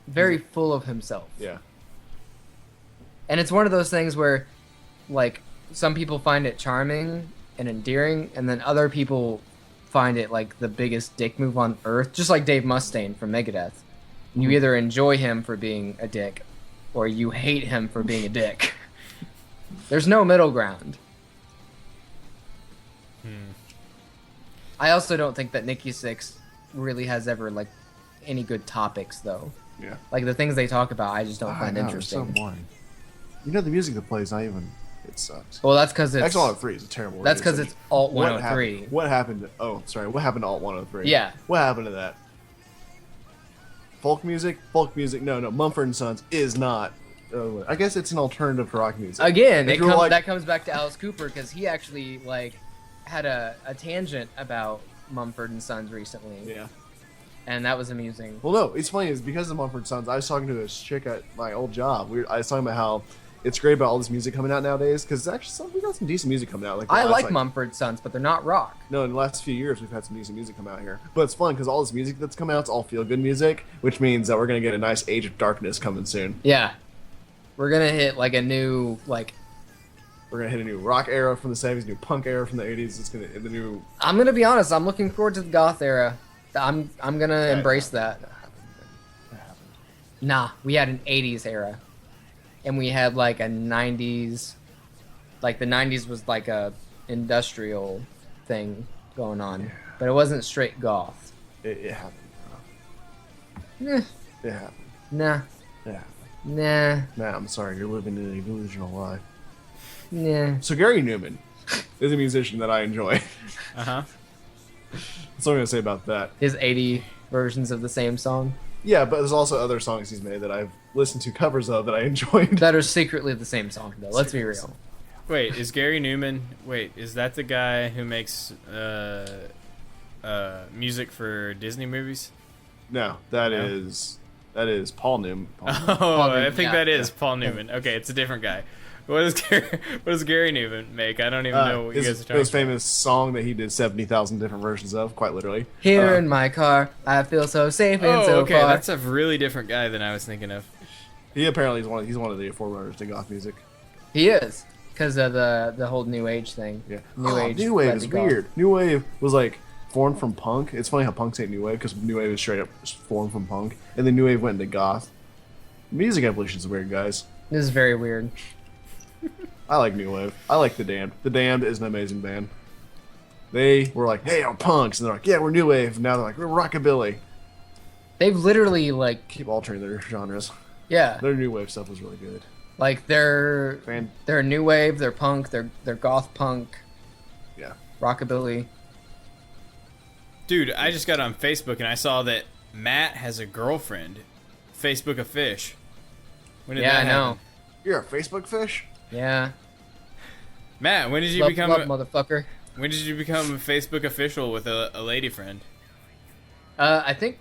very full of himself. Yeah. And it's one of those things where, like, some people find it charming and endearing, and then other people find it, like, the biggest dick move on earth. Just like Dave Mustaine from Megadeth. You either enjoy him for being a dick, or you hate him for being a dick. There's no middle ground. I also don't think that Nikki Sixx really has ever, like, any good topics, though. Yeah. Like, the things they talk about, I just don't find It's interesting. so boring. You know, the music that plays, not even... It sucks. Well, that's because it's... X103 is a terrible That's because radio it's Alt station. 103. What happened to... Oh, sorry. What happened to Alt 103? Yeah. What happened to that? Folk music? Folk music. No. Mumford & Sons is not... I guess it's an alternative to rock music. Again, If you're like- that comes back to Alice Cooper, because he actually, like, had a tangent about Mumford & Sons recently. Yeah. And that was amusing. Well, no, it's funny. Is because of Mumford & Sons, I was talking to this chick at my old job. I was talking about how it's great about all this music coming out nowadays, because actually we got some decent music coming out. Like the I last, like Mumford & Sons, but they're not rock. No, in the last few years, we've had some decent music come out here. But it's fun, because all this music that's coming out, it's all feel-good music, which means that we're going to get a nice Age of Darkness coming soon. Yeah. We're going to hit, like, a new, like... We're going to hit a new rock era from the 70s, new punk era from the 80s. It's going to the new... I'm going to be honest, I'm looking forward to the goth era. I'm going to embrace that. That happened. Nah, we had an 80s era. And we had, like, a 90s... Like, the 90s was, like, a industrial thing going on. Yeah. But it wasn't straight goth. It happened. Eh, It happened. nah. It happened. Nah. Nah, I'm sorry. You're living in a delusional life. Nah. So Gary Newman is a musician that I enjoy. Uh-huh. That's all I'm going to say about that. His 80 versions of the same song Yeah, but there's also other songs he's made that I've listened to covers of that I enjoyed. that are secretly the same song, though. Let's be real. Wait, is Gary Newman... Wait, is that the guy who makes music for Disney movies? No, that No? is Paul Newman. Oh, I Newman, think yeah. that is Paul Newman. Okay, it's a different guy. What does Gary Newman make? I don't even know what you guys are talking his about. famous song that he did 70,000 different versions of, quite literally. Here in my car, I feel so safe and Oh, so okay, far. that's a really different guy than I was thinking of. He apparently he's one of the forerunners to goth music. He is, because of the whole New Age thing. Yeah. New Age. New Wave led is to goth. weird. New Wave was like formed from punk. It's funny how punks ain't New Wave, because New Wave is straight up formed from punk, and then New Wave went into goth. Music evolution's weird, guys. This is very weird. I like New Wave. I like The Damned. The Damned is an amazing band. They were like, hey, I'm punks. And they're like, yeah, we're New Wave. And now they're like, we're rockabilly. They've literally, like, Keep altering their genres. yeah, Their New Wave stuff was really good. like they're New Wave, they're punk, they're goth punk, Yeah. rockabilly. Dude, I just got on Facebook and I saw that Matt has a girlfriend. Facebook a fish. When did Yeah, that I know. happen? You're a Facebook fish? Yeah, Matt, when did you love, become love, a, motherfucker. when did you become a Facebook official with a lady friend? I think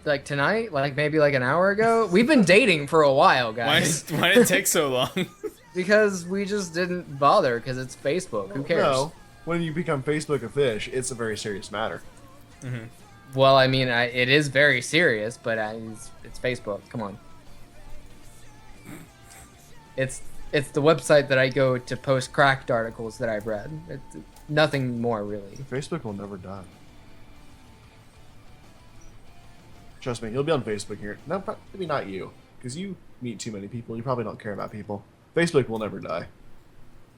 like tonight, like maybe like an hour ago. We've been dating for a while, guys. Why did it take so long? Because we just didn't bother, because it's Facebook. Who cares? No. When you become Facebook a fish, it's a very serious matter. Well, I mean, it is very serious, but it's Facebook. Come on. It's the website that I go to post cracked articles that I've read. It's nothing more, really. Facebook will never die. Trust me, you'll be on Facebook here. No, maybe not you, because you meet too many people. You probably don't care about people. Facebook will never die,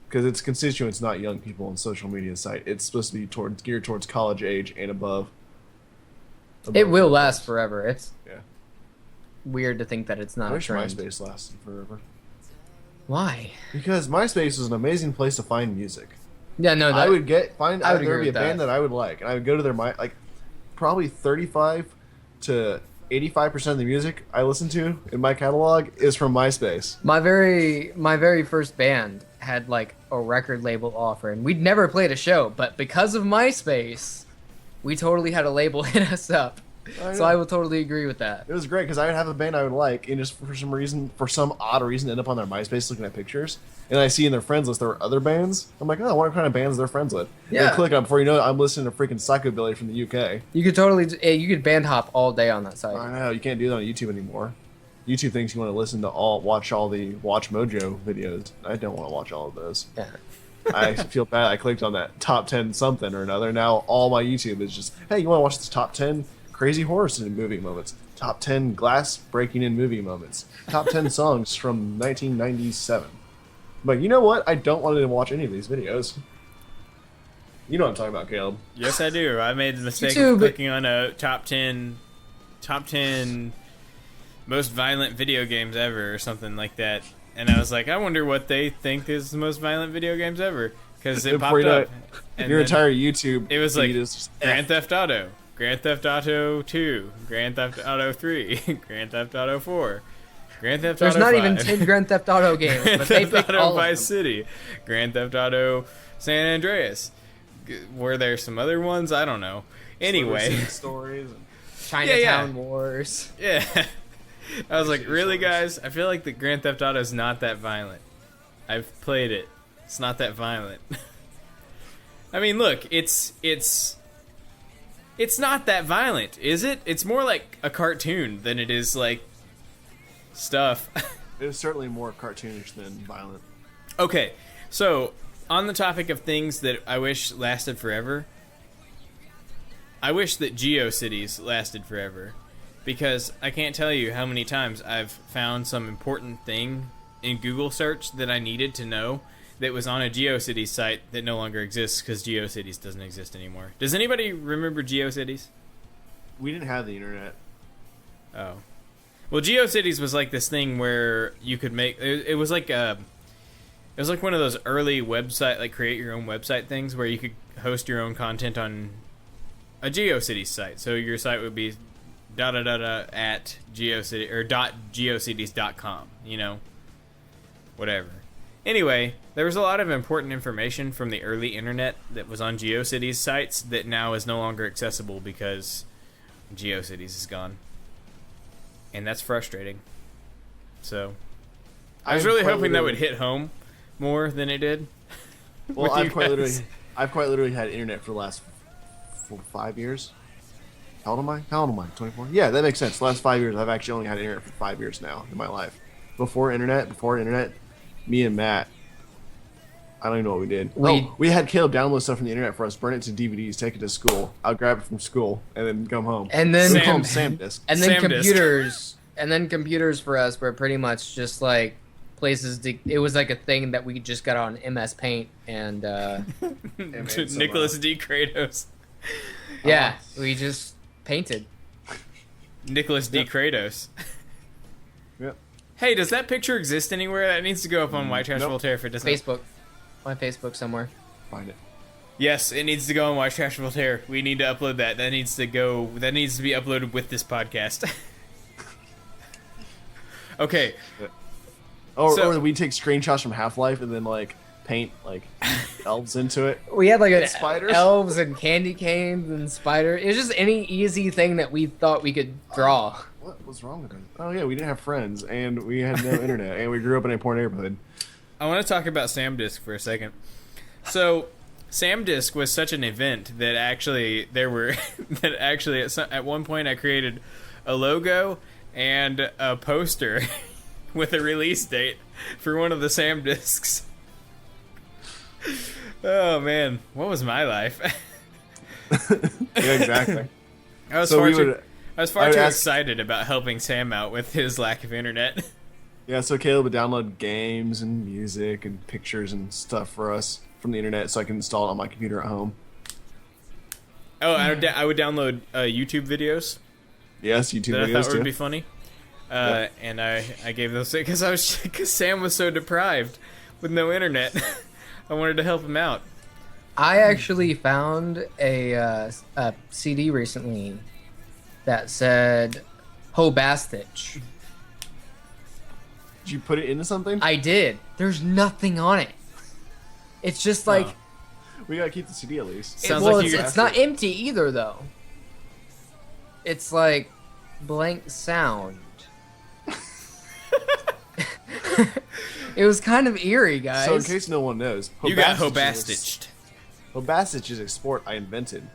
because its constituents not young people on social media site. It's supposed to be geared towards college age and above. It will last forever. It's Yeah. weird to think that it's not I a wish trend. MySpace lasted forever. Why? Because MySpace was an amazing place to find music. Yeah, no, I would find I would there would agree be a with that. band that I would like, and I would go to their like probably 35 to 85% of the music I listen to in my catalog is from MySpace. My very first band had like a record label offer, and we'd never played a show, but because of MySpace, we totally had a label hit us up. So I will totally agree with that. It was great because I would have a band I would like, and just for some odd reason, end up on their MySpace looking at pictures, and I see in their friends list there were other bands. I'm like, oh, what kind of bands they're friends with? Yeah. And click on before you know it, I'm listening to freaking Psychobilly from the UK. You could band hop all day on that site. I know you can't do that on YouTube anymore. YouTube thinks you want to listen to watch all the Watch Mojo videos. I don't want to watch all of those. Yeah. I feel bad. I clicked on that top 10 something or another. Now all my YouTube is just, hey, you want to watch this top 10 crazy horror scene movie moments, top 10 glass breaking in movie moments, top 10 songs from 1997. But you know what? I don't want to watch any of these videos. You know what I'm talking about, Caleb. Yes, I do. I made the mistake too, of but- clicking on a top 10 most violent video games ever or something like that. And I was like, I wonder what they think is the most violent video games ever. Because it Before popped you know up. it, And your then entire YouTube it was like feed is just Grand Theft Auto, Grand Theft Auto 2, Grand Theft Auto 3, Grand Theft Auto 4, Grand Theft There's Auto not 5. even 10 Grand Theft Auto games, Grand but they Theft picked Auto all of Vice them. City, Grand Theft Auto San Andreas. Were there some other ones? I don't know. Anyway, stories. And Chinatown Wars. yeah. I was like, really, guys? I feel like the Grand Theft Auto is not that violent. I've played it. It's not that violent. I mean, look, it's not that violent, is it? It's more like a cartoon than it is like stuff. It was certainly more cartoonish than violent. Okay, so on the topic of things that I wish lasted forever, I wish that GeoCities lasted forever. Because I can't tell you how many times I've found some important thing in Google search that I needed to know that was on a GeoCities site that no longer exists because GeoCities doesn't exist anymore. Does anybody remember GeoCities? We didn't have the internet. Oh. Well, GeoCities was like this thing where you could make... It was like a... It was like one of those early website, like create your own website things where you could host your own content on a GeoCities site. So your site would be at geocities or .geocities.com, you know, whatever. Anyway, there was a lot of important information from the early internet that was on GeoCities sites that now is no longer accessible because GeoCities is gone, and that's frustrating. So I was really hoping that would hit home more than it did. Well, with you guys. I've quite literally had internet for the last 5 years. How old am I? 24? Yeah, that makes sense. The last 5 years, I've actually only had internet for 5 years now in my life. Before internet, me and Matt, I don't even know what we did. We had Caleb download stuff from the internet for us, burn it to DVDs, take it to school. I'll grab it from school, and then come home. And then we call them SamDisk. And then SamDisk. computers for us were pretty much just like places it was like a thing that we just got on MS Paint and Nicholas D. Kratos. yeah, we just painted. Nicholas D. Kratos. Yep. Hey, does that picture exist anywhere? That needs to go up on White Trash Voltaire if it doesn't. Facebook. My Facebook somewhere. Find it. Yes, it needs to go on White Trash Voltaire. We need to upload that. That needs to be uploaded with this podcast. Okay. Or we take screenshots from Half-Life and then like paint like elves into it. We had like spiders? elves and candy canes and spider. It was just any easy thing that we thought we could draw. What was wrong with it? Oh yeah, we didn't have friends and we had no internet and we grew up in a poor neighborhood. I want to talk about SamDisk for a second. So, SamDisk was such an event that actually at one point I created a logo and a poster with a release date for one of the SamDisks. Oh man, what was my life? Yeah, exactly. I was far too excited about helping Sam out with his lack of internet. Yeah, so Caleb would download games and music and pictures and stuff for us from the internet so I can install it on my computer at home. Oh, I would download YouTube videos. Yes, YouTube that videos I thought too. would be funny. Yep. And I gave those because Sam was so deprived with no internet. I wanted to help him out. I actually found a CD recently that said Hobastich. Did you put it into something? I did. There's nothing on it. It's just like Oh. We gotta keep the CD at least. Sounds well, like it's not empty either though. It's like blank sound. It was kind of eerie, guys. So in case no one knows, You got Hobastich Hobastich. Hobastich is a sport I invented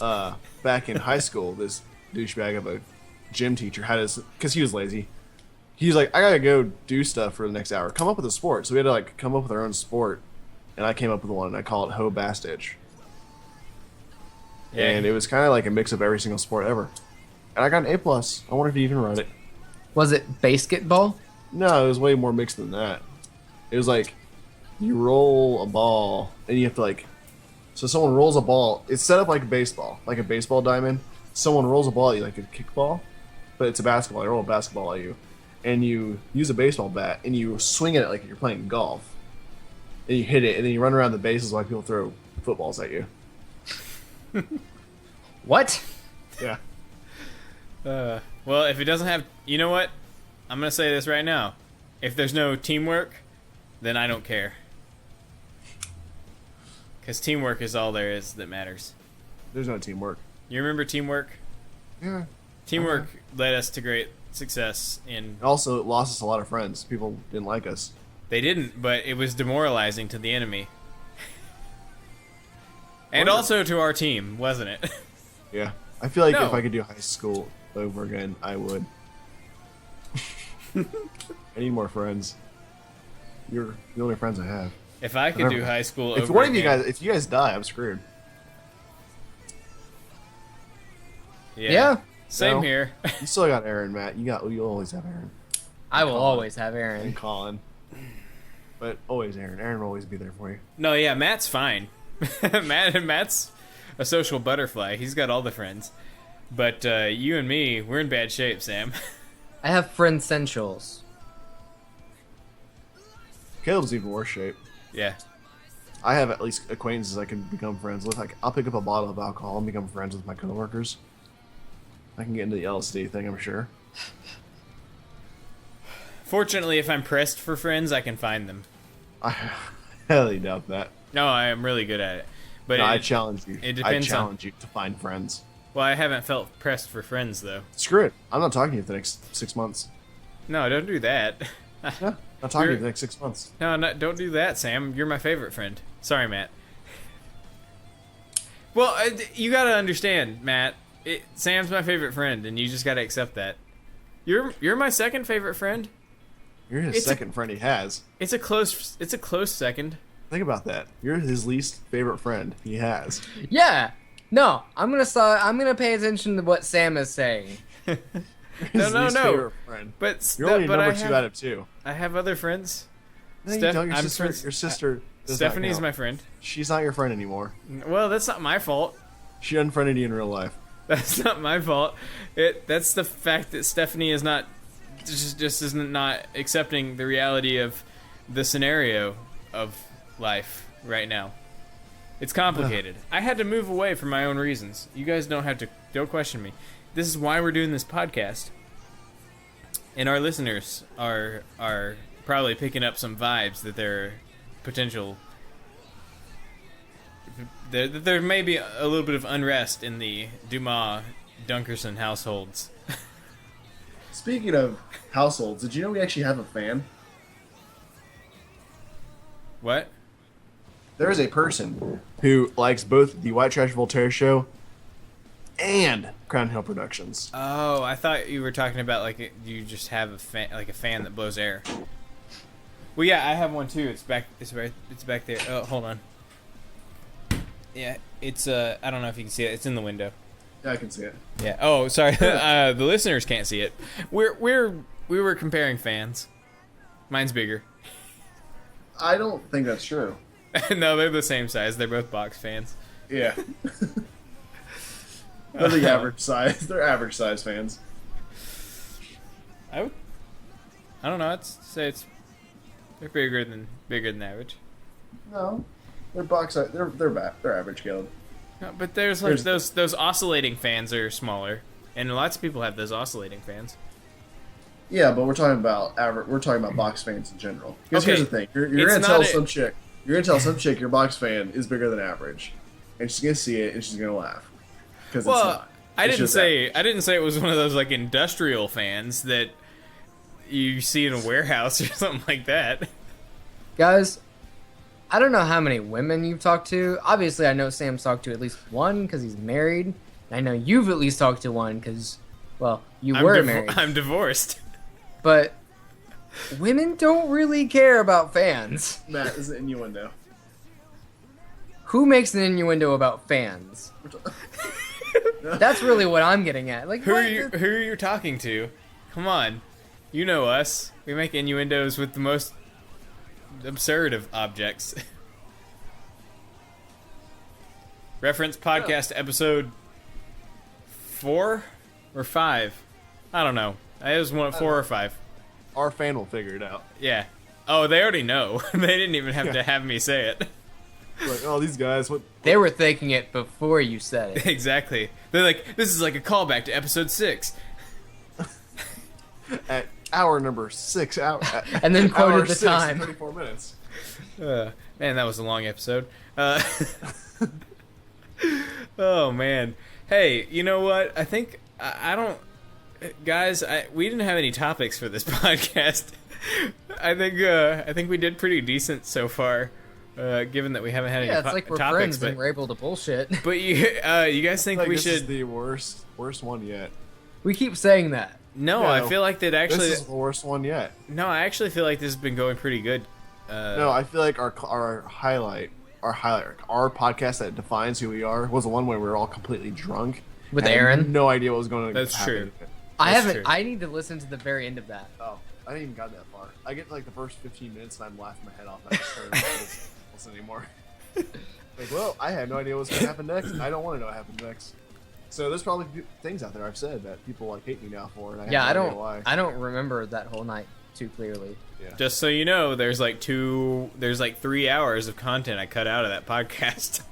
back in high school. This douchebag of a gym teacher had us because he was lazy. He was like, I gotta go do stuff for the next hour. Come up with a sport. So we had to like come up with our own sport, and I came up with one. And I call it Hobastich. Yeah. And it was kind of like a mix of every single sport ever. And I got an A+. I wonder if you even wrote it. Was it basketball? No, it was way more mixed than that. It was like you roll a ball and you have to like. So someone rolls a ball. It's set up like a baseball diamond. Someone rolls a ball at you like a kickball, but it's a basketball. They roll a basketball at you, and you use a baseball bat and you swing at it like you're playing golf. And you hit it, and then you run around the bases while people throw footballs at you. What? Yeah. Well, if it doesn't have, you know what? I'm gonna say this right now. If there's no teamwork, then I don't care. Because teamwork is all there is that matters. There's no teamwork. You remember teamwork? Yeah. Teamwork led us to great success in. Also, it lost us a lot of friends. People didn't like us. They didn't, but it was demoralizing to the enemy. And also to our team, wasn't it? Yeah. I feel like No. if I could do high school over again, I would. I need more friends. You're the only friends I have. If I could do high school If over one of you again- guys, if you guys die, I'm screwed. Yeah. Same No. here. You still got Aaron, Matt. You always have Aaron I will Colin. always have and Aaron. Colin. But always Aaron. Aaron will always be there for you. No, yeah, Matt's fine. Matt's a social butterfly. He's got all the friends. But you and me, we're in bad shape, Sam. I have friend essentials. Caleb's even worse shape. Yeah. I have at least acquaintances I can become friends with. Like, I'll pick up a bottle of alcohol and become friends with my coworkers. I can get into the LSD thing, I'm sure. Fortunately, if I'm pressed for friends, I can find them. I highly doubt that. No, I am really good at it. But No, I it, challenge you. it depends I challenge you to find friends. well, I haven't felt pressed for friends, though. Screw it. I'm not talking to you for the next 6 months. No, don't do that. Yeah, not talking to you for the next 6 months. No, don't do that, Sam. You're my favorite friend. Sorry, Matt. Well, you gotta understand, Matt. Sam's my favorite friend, and you just gotta accept that. You're my second favorite friend. You're his It's a- second friend he has. It's a close second. Think about that. You're his least favorite friend he has. Yeah. No, I'm gonna pay attention to what Sam is saying. His No. least favorite friend. But You're only but number I 2 have, out of 2. I have other friends. No, you Steph- don't. Your I'm sister. friends- Your sister. does not Stephanie's count. my friend. She's not your friend anymore. Well, that's not my fault. She unfriended you in real life. That's not my fault. That's the fact that Stephanie is not just isn't not accepting the reality of the scenario of life right now. It's complicated. I had to move away for my own reasons. You guys don't question me. This is why we're doing this podcast. And our listeners are probably picking up some vibes that there may be a little bit of unrest in the Dumas Dunkerson households. Speaking of households, did you know we actually have a fan? What? There is a person who likes both the White Trash Voltaire show and Crown Hill Productions. Oh, I thought you were talking about you just have a fan that blows air. Well, yeah, I have one too. It's back there. Oh, hold on. Yeah, it's I don't know if you can see it. It's in the window. Yeah, I can see it. Yeah. Oh, sorry. The listeners can't see it. We were comparing fans. Mine's bigger. I don't think that's true. No, they're the same size. They're both box fans. Yeah. They're the average size. They're average size fans. I don't know. I'd say they're bigger than average. No. They're box. They're average, Caleb. No, but there's like those oscillating fans are smaller, and lots of people have those oscillating fans. Yeah, but we're talking about average. We're talking about box fans in general. Because Okay. here's the thing: you're gonna tell some chick. You're gonna tell some chick your box fan is bigger than average, and she's gonna see it and she's gonna laugh. Because it's not. I It's didn't just say average. I didn't say it was one of those like industrial fans that you see in a warehouse or something like that. Guys, I don't know how many women you've talked to. Obviously, I know Sam's talked to at least one because he's married. And I know you've at least talked to one because, well, you were married. I'm divorced. But women don't really care about fans. Matt, this is an innuendo. Who makes an innuendo about fans? That's really what I'm getting at. Like, Who what are you talking to? Come on, you know us. We make innuendos with the most absurd of objects. Reference podcast episode 4 or 5. I don't know. It was 4 or 5. Our fan will figure it out. Yeah. Oh, they already know. They didn't even have to have me say it. Like, oh, these guys, what? They were thinking it before you said it. Exactly. They're like, this is like a callback to episode 6. At hour number 6, And then quoted hour the 6 time. and 34 minutes. Man, that was a long episode. Oh man. Hey, you know what? I think I don't, guys. We didn't have any topics for this podcast. I think we did pretty decent so far, given that we haven't had Yeah, any it's like we're topics. friends and we're able to bullshit. But you guys think Like, we this is should? the worst one yet. We keep saying that. No, No. I feel like that actually. This is the worst one yet. No, I actually feel like this has been going pretty good. No, I feel like our podcast that defines who we are was the one where we were all completely drunk. With I had Aaron? no idea what was going to That's happen. true. I That's haven't. true. I need to listen to the very end of that. Oh, I didn't even got that far. I get to, like the first 15 minutes and I'm laughing my head off. I just don't listen anymore. Like, well, I had no idea what's going to happen next. And I don't want to know what happens next. So there's probably things out there I've said that people like hate me now for, and I Yeah, have no I idea why. don't remember that whole night too clearly. Yeah. Just so you know, there's like 3 hours of content I cut out of that podcast.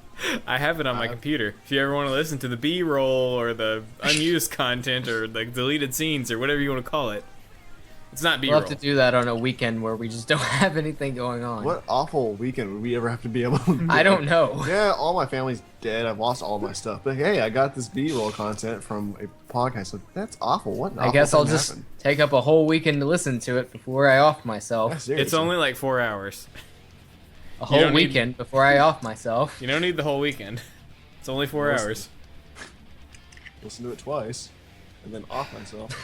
I have it on my computer. If you ever want to listen to the B-roll or the unused content or the deleted scenes or whatever you want to call it, it's not B-roll. We'll have to do that on a weekend where we just don't have anything going on. What awful weekend would we ever have to be able to I don't know. Yeah, all my family's dead. I've lost all my stuff. But hey, I got this B-roll content from a podcast. Like, that's awful. What? I guess I'll just take up a whole weekend to listen to it before I off myself. It's only like 4 hours. A whole don't need- weekend before I off myself. You don't need the whole weekend. It's only 4 Listen. hours. listen to it twice, and then off myself.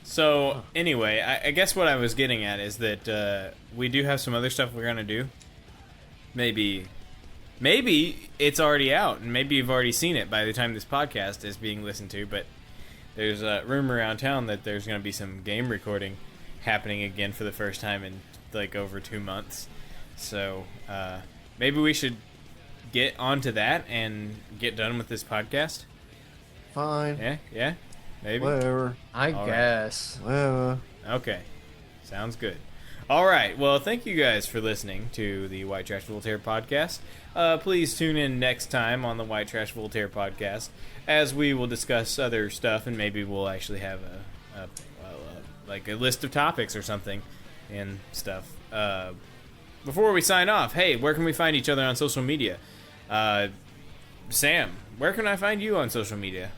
So anyway, I guess what I was getting at is that we do have some other stuff we're gonna do. Maybe it's already out, and maybe you've already seen it by the time this podcast is being listened to. But there's a rumor around town that there's gonna be some game recording happening again for the first time in like over 2 months. So maybe we should get onto that and get done with this podcast. Fine. Yeah, maybe. Whatever. I All right. guess. Whatever. Okay, sounds good. All right, well, thank you guys for listening to the White Trash Voltaire podcast. Please tune in next time on the White Trash Voltaire podcast, as we will discuss other stuff, and maybe we'll actually have a list of topics or something and stuff. Before we sign off, hey, where can we find each other on social media? Sam, where can I find you on social media?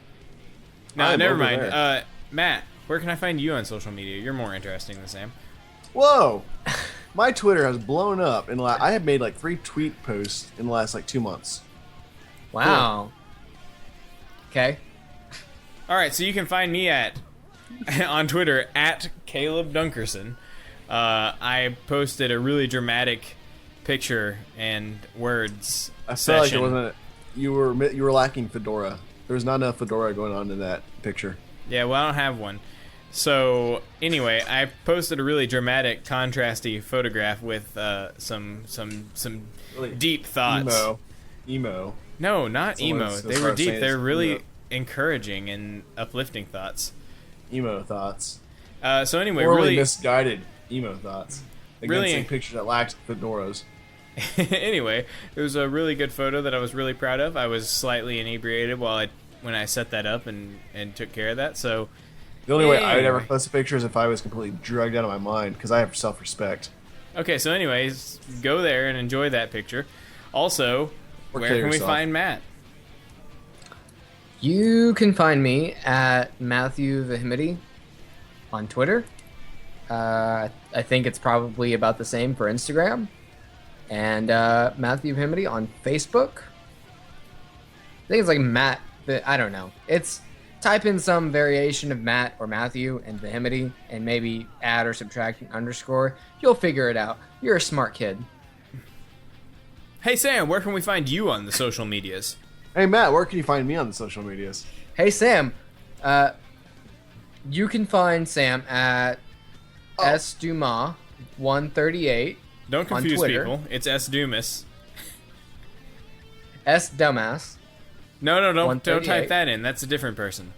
No, I'm never over mind. there. Matt, where can I find you on social media? You're more interesting than Sam. Whoa! My Twitter has blown up. I have made like 3 tweet posts in the last like 2 months. Wow. Okay. All right, so you can find me on Twitter at Caleb Dunkerson. I posted a really dramatic picture and words I session. felt like it wasn't. You were lacking fedora. There was not enough fedora going on in that picture. Yeah, well, I don't have one. So anyway, I posted a really dramatic, contrasty photograph with some Really deep thoughts. Emo. No, not Someone emo. else They were started deep. saying They're it's really emo. encouraging and uplifting thoughts. Emo thoughts. So anyway, Morally really misguided emo thoughts. really pictures that lacked fedoras. anyway, it was a really good photo that I was really proud of. I was slightly inebriated when I set that up and took care of that. So The only way I would ever post a picture is if I was completely drugged out of my mind, because I have self-respect. okay, so anyways, go there and enjoy that picture. Also, Or where kill can we yourself. find Matt? You can find me at Matthew Vahimity on Twitter. I think it's probably about the same for Instagram. And Matthew Vahimity on Facebook. I think it's like Matt, but I don't know. It's type in some variation of Matt or Matthew and Vahimity and maybe add or subtract an underscore. You'll figure it out. You're a smart kid. Hey Sam, where can we find you on the social medias? Hey Matt, where can you find me on the social medias? Hey Sam, you can find Sam at sduma138. Don't confuse Twitter. people. It's S Dumas. sdumbass. No, don't 138. type that in. That's a different person.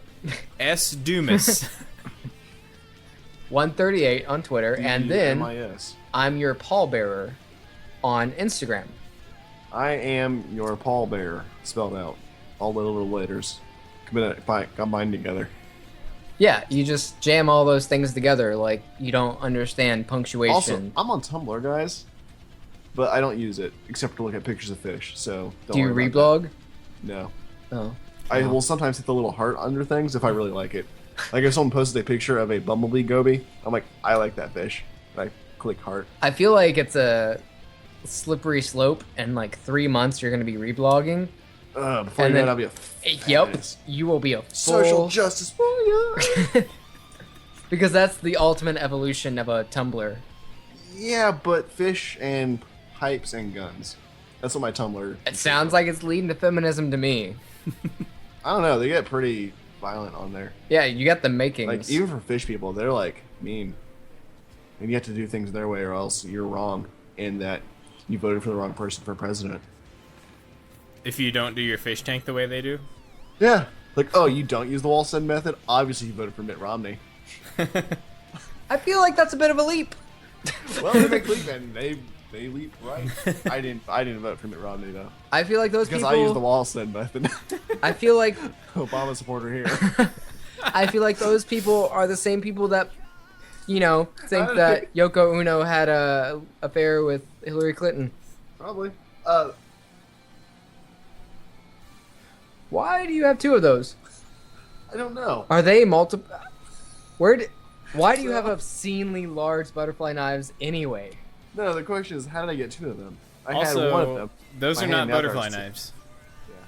S Dumas. 138 on Twitter, and then MIS. I'm your pallbearer on Instagram. I am your pallbearer, spelled out. All the little letters combined together. Yeah, you just jam all those things together like you don't understand punctuation. Also, I'm on Tumblr, guys, but I don't use it except to look at pictures of fish. So don't Do you worry about reblog? that. No, Oh. I will sometimes hit the little heart under things if I really like it. Like if someone posted a picture of a bumblebee goby, I'm like, I like that fish. And I click heart. I feel like it's a slippery slope, and like 3 months you're going to be reblogging. Before And you know then- it, I'll be a Yep, fat-ass. you will be a Social full... justice warrior. because that's the ultimate evolution of a Tumblr. Yeah, but fish and pipes and guns. That's what my Tumblr. It sounds like it's leading to feminism to me. I don't know. They get pretty violent on there. Yeah, you got the makings. Like even for fish people, they're like mean, and you have to do things their way, or else you're wrong in that you voted for the wrong person for president. If you don't do your fish tank the way they do. Yeah, like oh, you don't use the wall send method. Obviously, you voted for Mitt Romney. I feel like that's a bit of a leap. Well, they make leap and they leap right. I didn't vote for Mitt Romney though I feel like those because people... I use the wall send method. I feel like Obama supporter here. I feel like those people are the same people that, you know, think I don't that Yoko Ono had a affair with Hillary Clinton. Probably. Why do you have two of those? I don't know. Are they multiple? Why do you have obscenely large butterfly knives anyway? No, the question is, how did I get two of them? I Also, had one of them. those My are not hand now butterfly hurts. knives.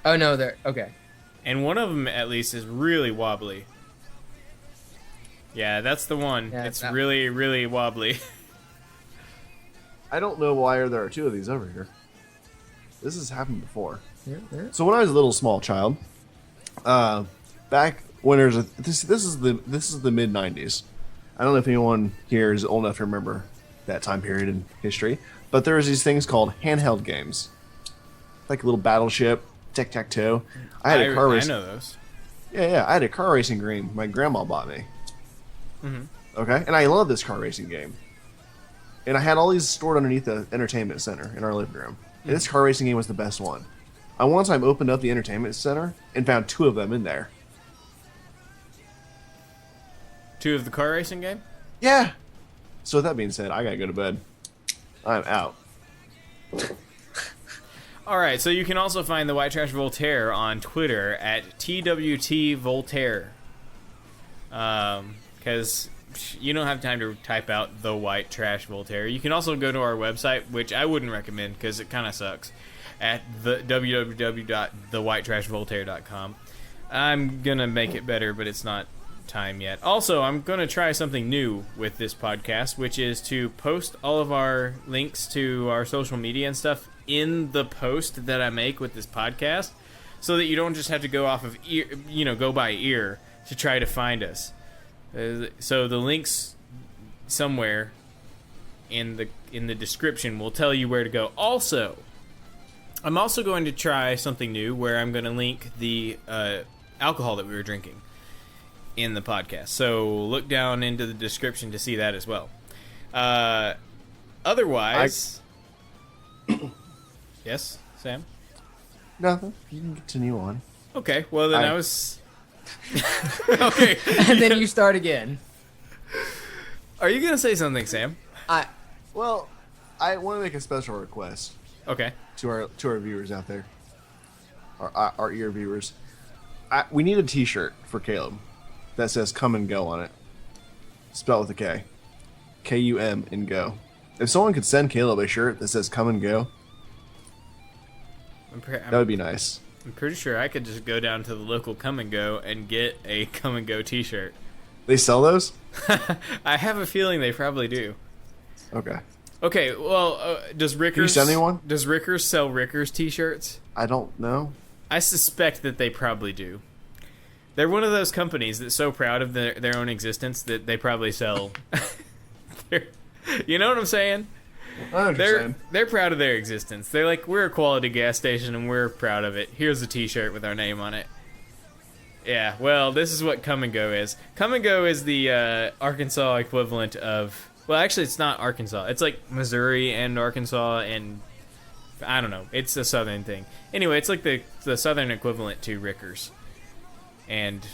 Oh no, they're okay. And one of them, at least, is really wobbly. Yeah, that's the one. Yeah, it's that- really, really wobbly. I don't know why there are two of these over here. This has happened before. Yeah. So when I was a little small child, back when there's this is the mid '90s. I don't know if anyone here is old enough to remember that time period in history, but there was these things called handheld games, like a little battleship, tic-tac-toe. I had a car I racing. know those. Yeah, I had a car racing game my grandma bought me. Okay, and I love this car racing game. And I had all these stored underneath the entertainment center in our living room. And this car racing game was the best one. I one time opened up the entertainment center and found two of them in there. Two of the car racing game? Yeah. So with that being said, I gotta go to bed. I'm out. Alright, so you can also find the White Trash Voltaire on Twitter at TWT Voltaire. Because you don't have time to type out the White Trash Voltaire. You can also go to our website, which I wouldn't recommend because it kind of sucks, at the www.thewhitetrashvoltaire.com. I'm gonna make it better, but it's not time yet. Also, I'm gonna try something new with this podcast, which is to post all of our links to our social media and stuff in the post that I make with this podcast, so that you don't just have to go off of ear, go by ear to try to find us. So the links somewhere in the description will tell you where to go. Also, I'm also going to try something new where I'm going to link the alcohol that we were drinking in the podcast. So look down into the description to see that as well. Otherwise, yes, Sam. Nothing. You can continue on. Okay. Well, then I was. Okay. And then you start again. Are you gonna say something, Sam? Well, I want to make a special request Okay. to our viewers out there, our ear viewers. We need a T-shirt for Caleb that says "Come and Go" on it, spelled with a K, K-U-M and go. If someone could send Caleb a shirt that says "Come and Go," that would be nice. I'm pretty sure I could just go down to the local Come and Go and get a Come and Go T-shirt. They sell those? I have a feeling they probably do. Okay. Okay, well, does Rickers... Can you send me one? Does Rickers sell Rickers T-shirts? I don't know. I suspect that they probably do. They're one of those companies that's so proud of their own existence that they probably sell... You know what I'm saying? I understand. They're proud of their existence. They're like, we're a quality gas station and we're proud of it. Here's a T-shirt with our name on it. Yeah, well, this is what Come and Go is. Come and Go is the Arkansas equivalent of... Well, actually, it's not Arkansas. It's like Missouri and Arkansas and... I don't know. It's a southern thing. Anyway, it's like the southern equivalent to Rickers. And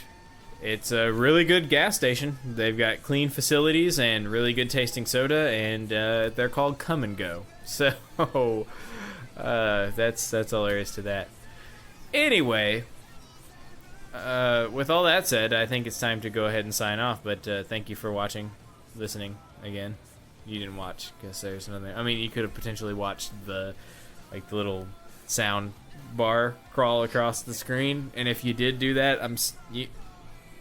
it's a really good gas station. They've got clean facilities and really good tasting soda, and they're called Come and Go. So, that's all there is to that. Anyway... with all that said, I think it's time to go ahead and sign off, but thank you for listening again. You didn't watch, because there's nothing... I mean, you could have potentially watched the little sound bar crawl across the screen, and if you did do that,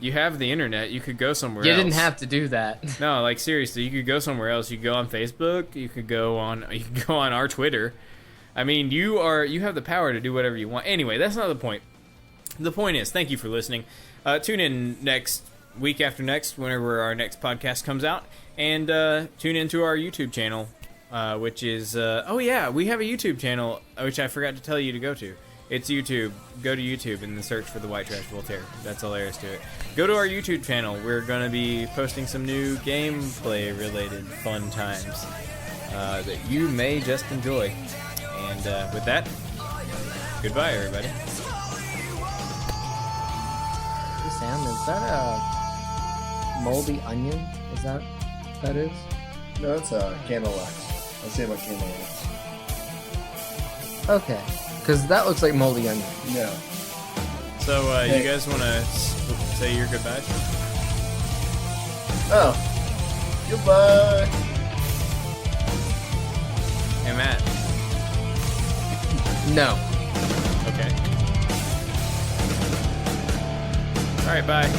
you have the internet, you could go somewhere else. You didn't have to do that. No, like, seriously, you could go somewhere else. You could go on Facebook, you could go on our Twitter. I mean, you have the power to do whatever you want. Anyway, that's not the point. The point is, thank you for listening. Tune in next week after next, whenever our next podcast comes out, and tune into our YouTube channel, which is... oh yeah, we have a YouTube channel, which I forgot to tell you to go to. It's YouTube. Go to YouTube and then search for the White Trash Voltaire. That's all there is to it. Go to our YouTube channel. We're going to be posting some new gameplay-related fun times that you may just enjoy. And with that, goodbye, everybody. Sam, is that a moldy onion? Is that is? No, it's candle wax. I say about candle wax. Okay, because that looks like moldy onion. No. So, Hey. you guys want to say your goodbyes? Oh. Goodbye. Hey, Matt. No. Okay. All right, bye.